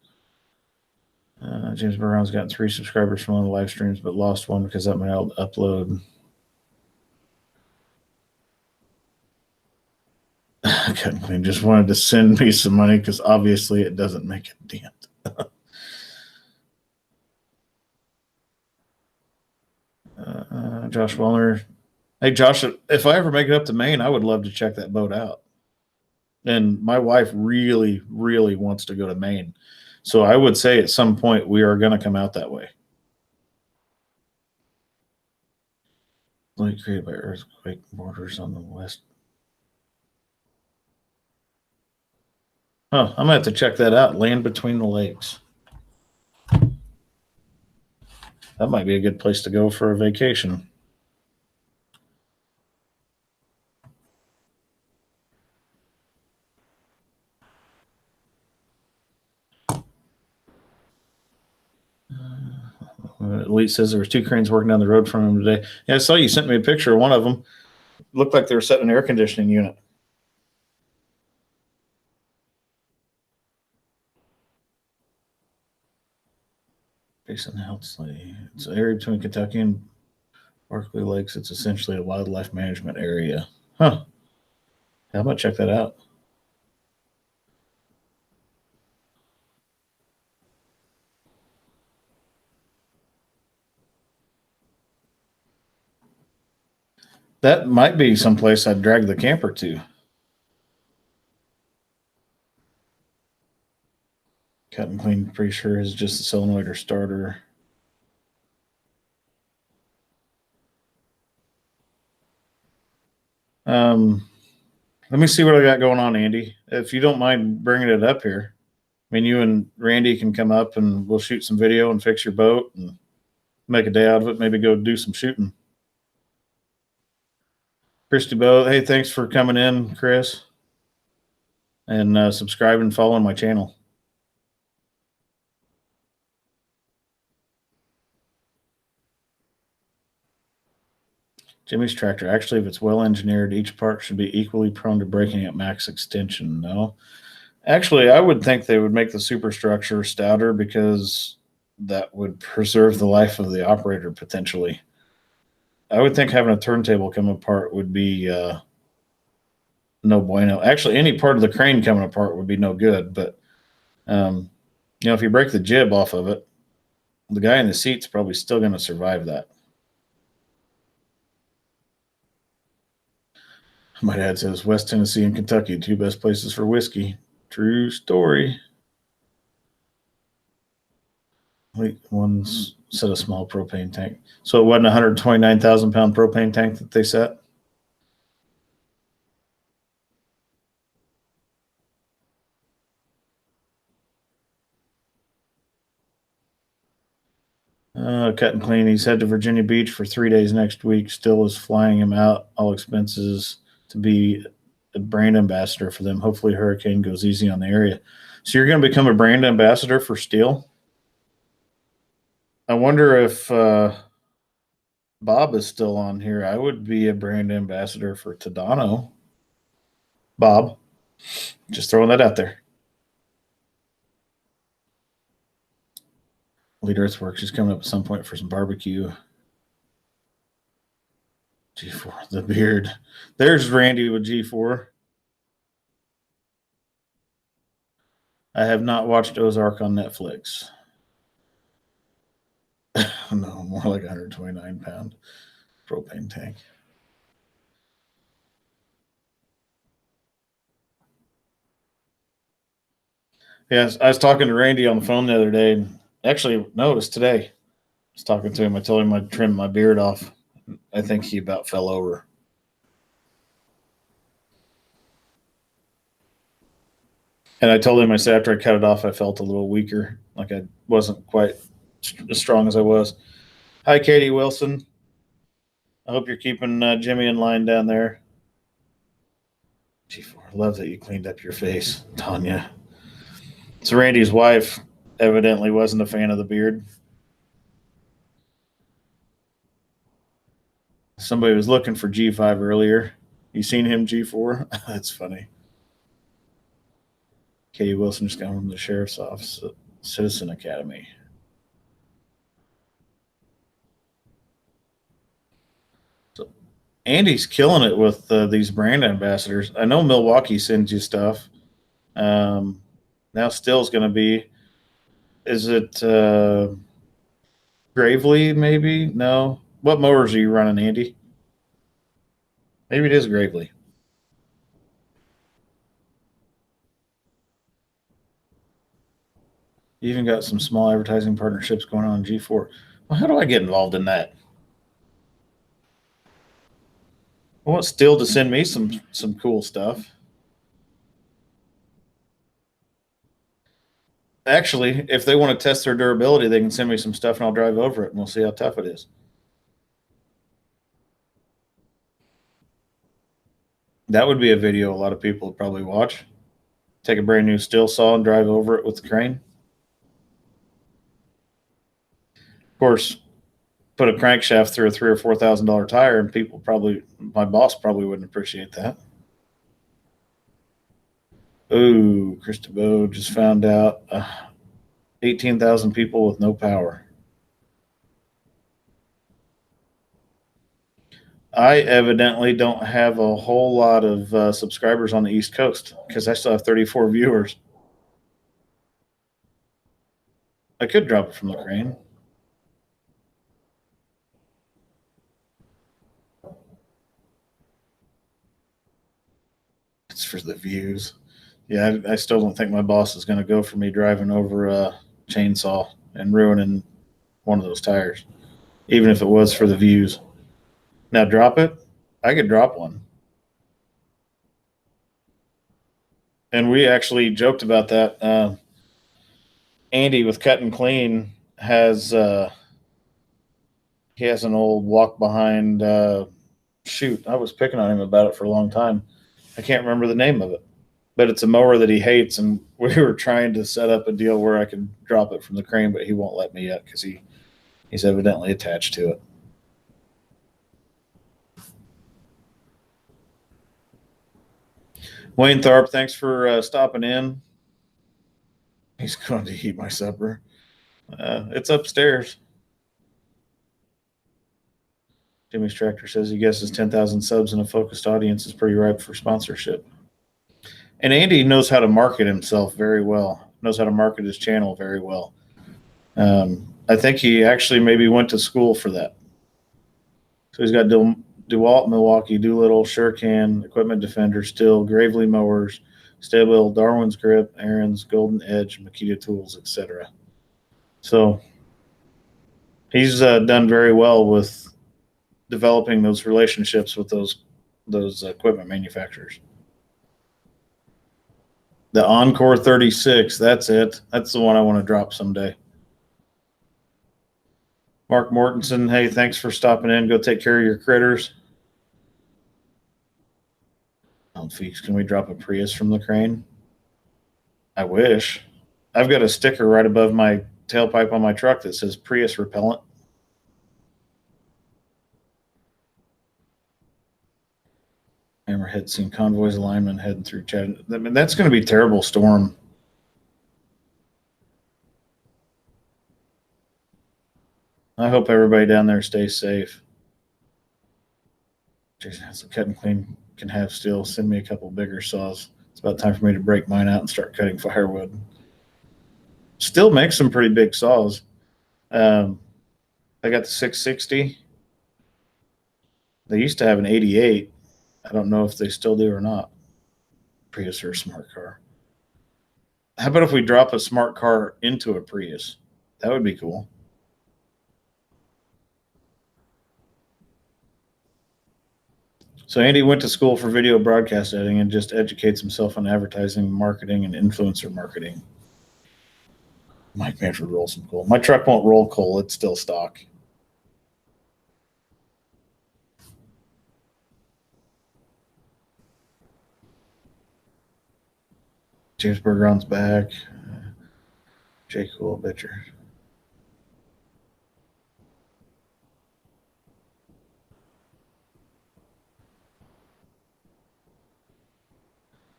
James Brown's got 3 subscribers from one of the live streams, but lost one because that might upload. Cut and Clean just wanted to send me some money because obviously it doesn't make a dent. Josh Wellner. Hey, Josh, if I ever make it up to Maine, I would love to check that boat out. And my wife really, really wants to go to Maine. So I would say at some point we are going to come out that way. Lake created by earthquake borders on the west. Oh, I'm going to have to check that out. Land between the lakes. That might be a good place to go for a vacation. Elite says there was 2 cranes working down the road from him today. Yeah, I saw you sent me a picture of one of them. Looked like they were setting an air conditioning unit. Basin Helsley. It's an area between Kentucky and Barkley Lakes. It's essentially a wildlife management area. Huh. How about check that out? That might be someplace I'd drag the camper to. Cut and Clean, pretty sure is just a solenoid or starter. Let me see what I got going on, Andy. If you don't mind bringing it up here, I mean, you and Randy can come up and we'll shoot some video and fix your boat and make a day out of it. Maybe go do some shooting. Christy Bow, hey, thanks for coming in, Chris, and subscribing and following my channel. Jimmy's tractor. Actually, if it's well engineered, each part should be equally prone to breaking at max extension. No, actually, I would think they would make the superstructure stouter because that would preserve the life of the operator potentially. I would think having a turntable come apart would be no bueno. Actually, any part of the crane coming apart would be no good. But if you break the jib off of it, the guy in the seat's probably still going to survive that. My dad says West Tennessee and Kentucky, 2 best places for whiskey. True story. Wait, one set a small propane tank. So it wasn't a 129,000 pound propane tank that they set? Cut and Clean. He's head to Virginia Beach for 3 days next week. Still is flying him out, all expenses, to be a brand ambassador for them. Hopefully hurricane goes easy on the area. So you're going to become a brand ambassador for Steel? I wonder if Bob is still on here. I would be a brand ambassador for Tadano. Bob, just throwing that out there. Lead Earthworks is coming up at some point for some barbecue. G4, the beard. There's Randy with G4. I have not watched Ozark on Netflix. No, more like 129 pound propane tank. Yes, I was talking to Randy on the phone the other day. Actually, no, it was today. I was talking to him. I told him I'd trim my beard off. I think he about fell over. And I told him, I said, after I cut it off, I felt a little weaker. Like I wasn't quite as strong as I was. Hi, Katie Wilson. I hope you're keeping Jimmy in line down there. G4, love that you cleaned up your face, Tanya. So Randy's wife evidently wasn't a fan of the beard. Somebody was looking for G5 earlier. You seen him G4? That's funny. Katie Wilson just got from the sheriff's office at Citizen Academy. So Andy's killing it with these brand ambassadors. I know Milwaukee sends you stuff. Now Still's going to be. Is it Gravely? Maybe no. What mowers are you running, Andy? Maybe it is Gravely. You even got some small advertising partnerships going on in G4. Well, how do I get involved in that? I want Still to send me some cool stuff. Actually, if they want to test their durability, they can send me some stuff and I'll drive over it and we'll see how tough it is. That would be a video a lot of people would probably watch. Take a brand new Still saw and drive over it with the crane. Of course, put a crankshaft through a $3,000 or $4,000 tire, and people probably, my boss probably wouldn't appreciate that. Ooh, Christabel just found out 18,000 people with no power. I evidently don't have a whole lot of subscribers on the East Coast because I still have 34 viewers. I could drop it from the crane. It's for the views. Yeah, I still don't think my boss is going to go for me driving over a chainsaw and ruining one of those tires, even if it was for the views. Now, drop it. I could drop one. And we actually joked about that. Andy with Cut and Clean has he has an old walk behind. Shoot, I was picking on him about it for a long time. I can't remember the name of it, but it's a mower that he hates, and we were trying to set up a deal where I could drop it from the crane, but he won't let me yet because he's evidently attached to it. Wayne Tharp, thanks for stopping in. He's going to eat my supper. It's upstairs. Jimmy's Tractor says he guesses 10,000 subs and a focused audience is pretty ripe for sponsorship. And Andy knows how to market himself very well, knows how to market his channel very well. I think he actually maybe went to school for that. So he's got DeWalt, Milwaukee, Doolittle, Shurcan, Equipment Defender, Still, Gravely Mowers, Stable, Darwin's Grip, Aaron's, Golden Edge, Makita Tools, etc. So he's done very well with developing those relationships with those equipment manufacturers. The Encore 36, that's it. That's the one I want to drop someday. Mark Mortensen, hey, thanks for stopping in. Go take care of your critters. Feeks, can we drop a Prius from the crane? I wish. I've got a sticker right above my tailpipe on my truck that says Prius repellent. Hammerhead seen convoys of linemen heading through Chad. I mean, that's going to be a terrible storm. I hope everybody down there stays safe. Jason has a Cut and Clean can have Still. Send me a couple bigger saws. It's about time for me to break mine out and start cutting firewood. Still makes some pretty big saws. I got the 660. They used to have an 88. I don't know if they still do or not. Prius or a smart car. How about if we drop a smart car into a Prius? That would be cool. So Andy went to school for video broadcast editing and just educates himself on advertising, marketing, and influencer marketing. Mike Manford roll some coal. My truck won't roll coal. It's still stock. James Bergeron's back. J. Cool, Bitcher.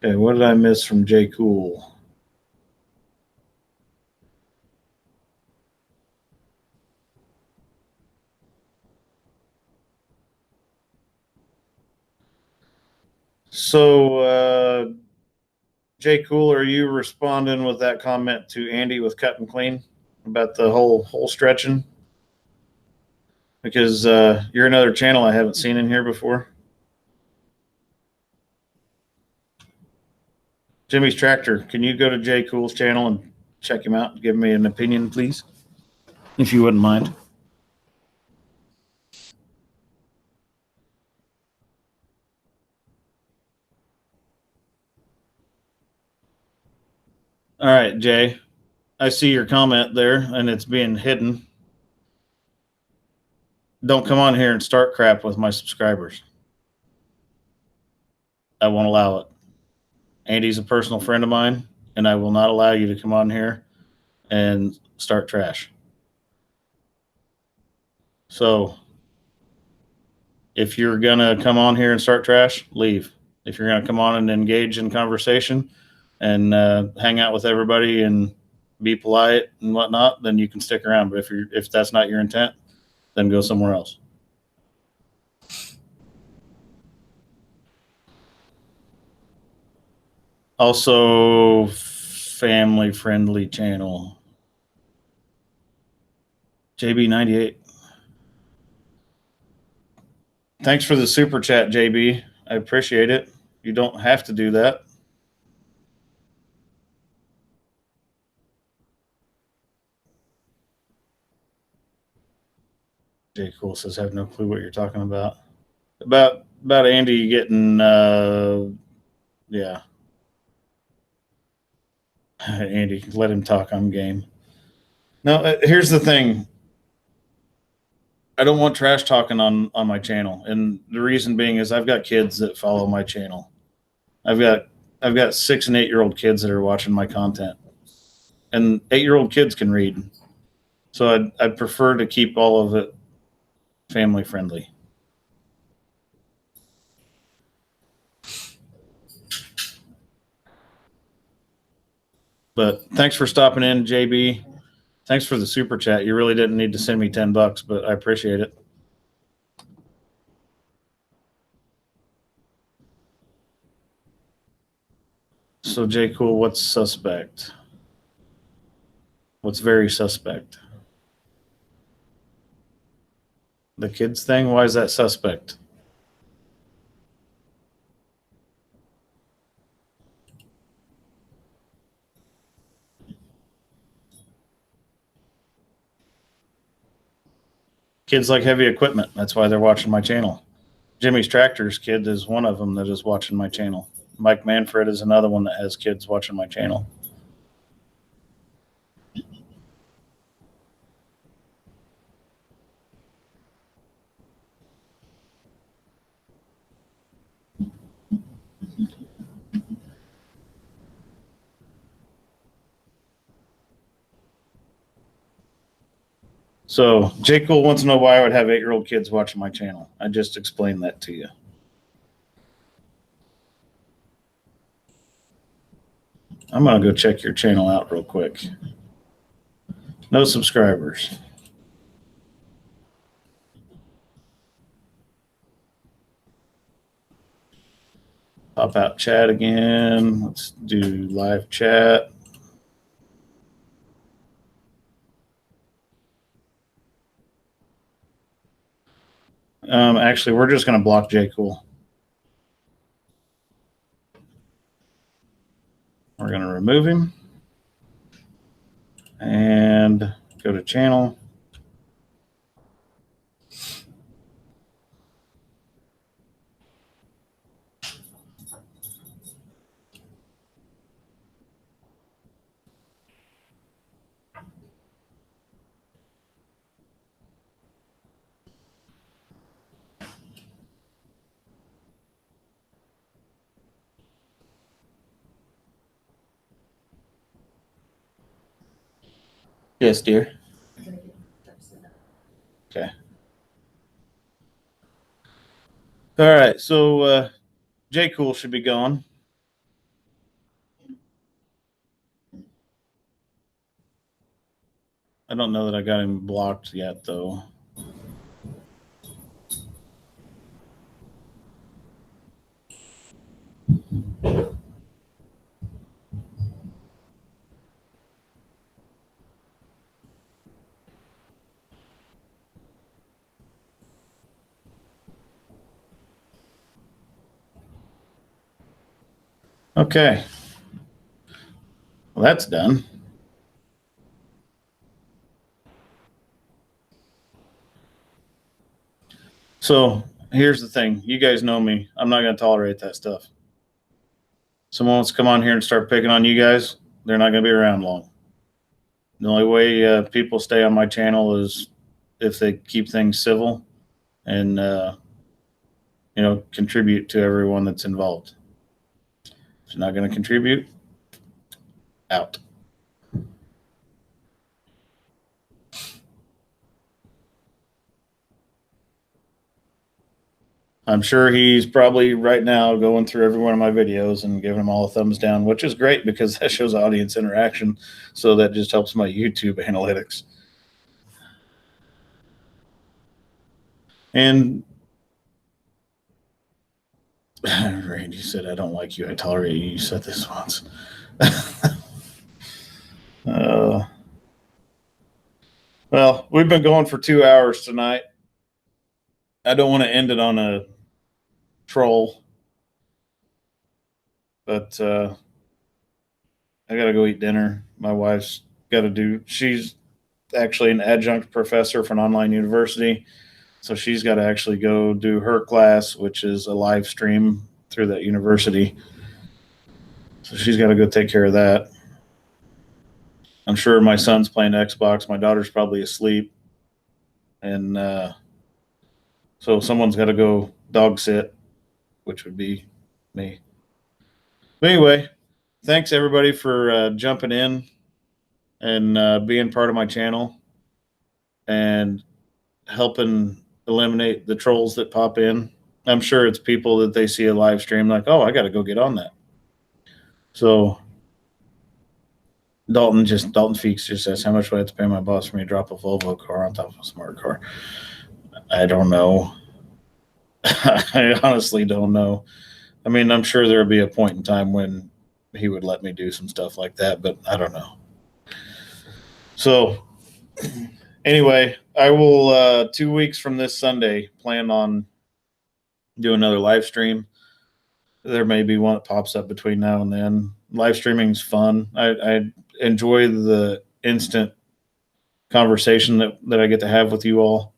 Okay, what did I miss from J. Cool? So, J. Cool, are you responding with that comment to Andy with Cut and Clean about the whole stretching? Because you're another channel I haven't seen in here before. Jimmy's Tractor, can you go to J. Cool's channel and check him out and give me an opinion, please? If you wouldn't mind. All right, Jay. I see your comment there, and it's being hidden. Don't come on here and start crap with my subscribers. I won't allow it. Andy's a personal friend of mine, and I will not allow you to come on here and start trash. So if you're going to come on here and start trash, leave. If you're going to come on and engage in conversation and hang out with everybody and be polite and whatnot, then you can stick around. But if that's not your intent, then go somewhere else. Also, family-friendly channel. JB98. Thanks for the super chat, JB. I appreciate it. You don't have to do that. J. Cool says, I have no clue what you're talking about. About Andy getting, yeah. Andy, let him talk. I'm game. No, here's the thing. I don't want trash talking on my channel, and the reason being is I've got kids that follow my channel. I've got 6 and 8-year-old kids that are watching my content, and 8-year-old kids can read. So I'd prefer to keep all of it family friendly. But thanks for stopping in, JB. Thanks for the super chat. You really didn't need to send me $10, but I appreciate it. So, J. Cool, what's suspect? What's very suspect? The kids thing? Why is that suspect? Kids like heavy equipment. That's why they're watching my channel. Jimmy's Tractor's kid is one of them that is watching my channel. Mike Manfred is another one that has kids watching my channel. So J. Cool wants to know why I would have 8-year-old kids watching my channel. I just explained that to you. I'm going to go check your channel out real quick. No subscribers. Pop out chat again. Let's do live chat. Actually, we're just going to block J. Cool. We're going to remove him and go to channel. Yes, dear. Okay. All right. So J Cool should be gone. I don't know that I got him blocked yet, though. Okay. Well, that's done. So here's the thing. You guys know me. I'm not going to tolerate that stuff. Someone wants to come on here and start picking on you guys, they're not going to be around long. The only way people stay on my channel is if they keep things civil and, contribute to everyone that's involved. If you're not going to contribute, out. I'm sure he's probably right now going through every one of my videos and giving them all a thumbs down, which is great because that shows audience interaction. So that just helps my YouTube analytics. And Randy said, I don't like you. I tolerate you. You said this once. Well, we've been going for 2 hours tonight. I don't want to end it on a troll, but I got to go eat dinner. My wife's got to do, she's actually an adjunct professor for an online university. So she's got to actually go do her class, which is a live stream through that university. So she's got to go take care of that. I'm sure my son's playing Xbox. My daughter's probably asleep. And so someone's got to go dog sit, which would be me. But anyway, thanks everybody for jumping in and being part of my channel and helping eliminate the trolls that pop in. I'm sure it's people that they see a live stream like, oh, I got to go get on that. So Dalton Feeks just says, how much do I have to pay my boss for me to drop a Volvo car on top of a smart car? I don't know. I honestly don't know. I mean, I'm sure there'll be a point in time when he would let me do some stuff like that, but I don't know. So anyway, I will 2 weeks from this Sunday plan on do another live stream. There may be one that pops up between now and then. Live streaming's fun. I enjoy the instant conversation that I get to have with you all.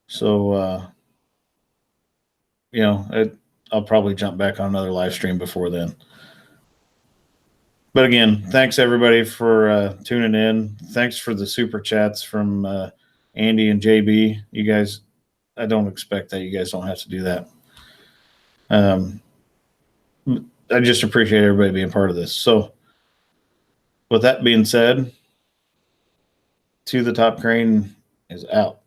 So, I'll probably jump back on another live stream before then. But again, thanks everybody for tuning in. Thanks for the super chats from Andy and JB. You guys, I don't expect that. You guys don't have to do that. I just appreciate everybody being part of this. So with that being said, To the Top Crane is out.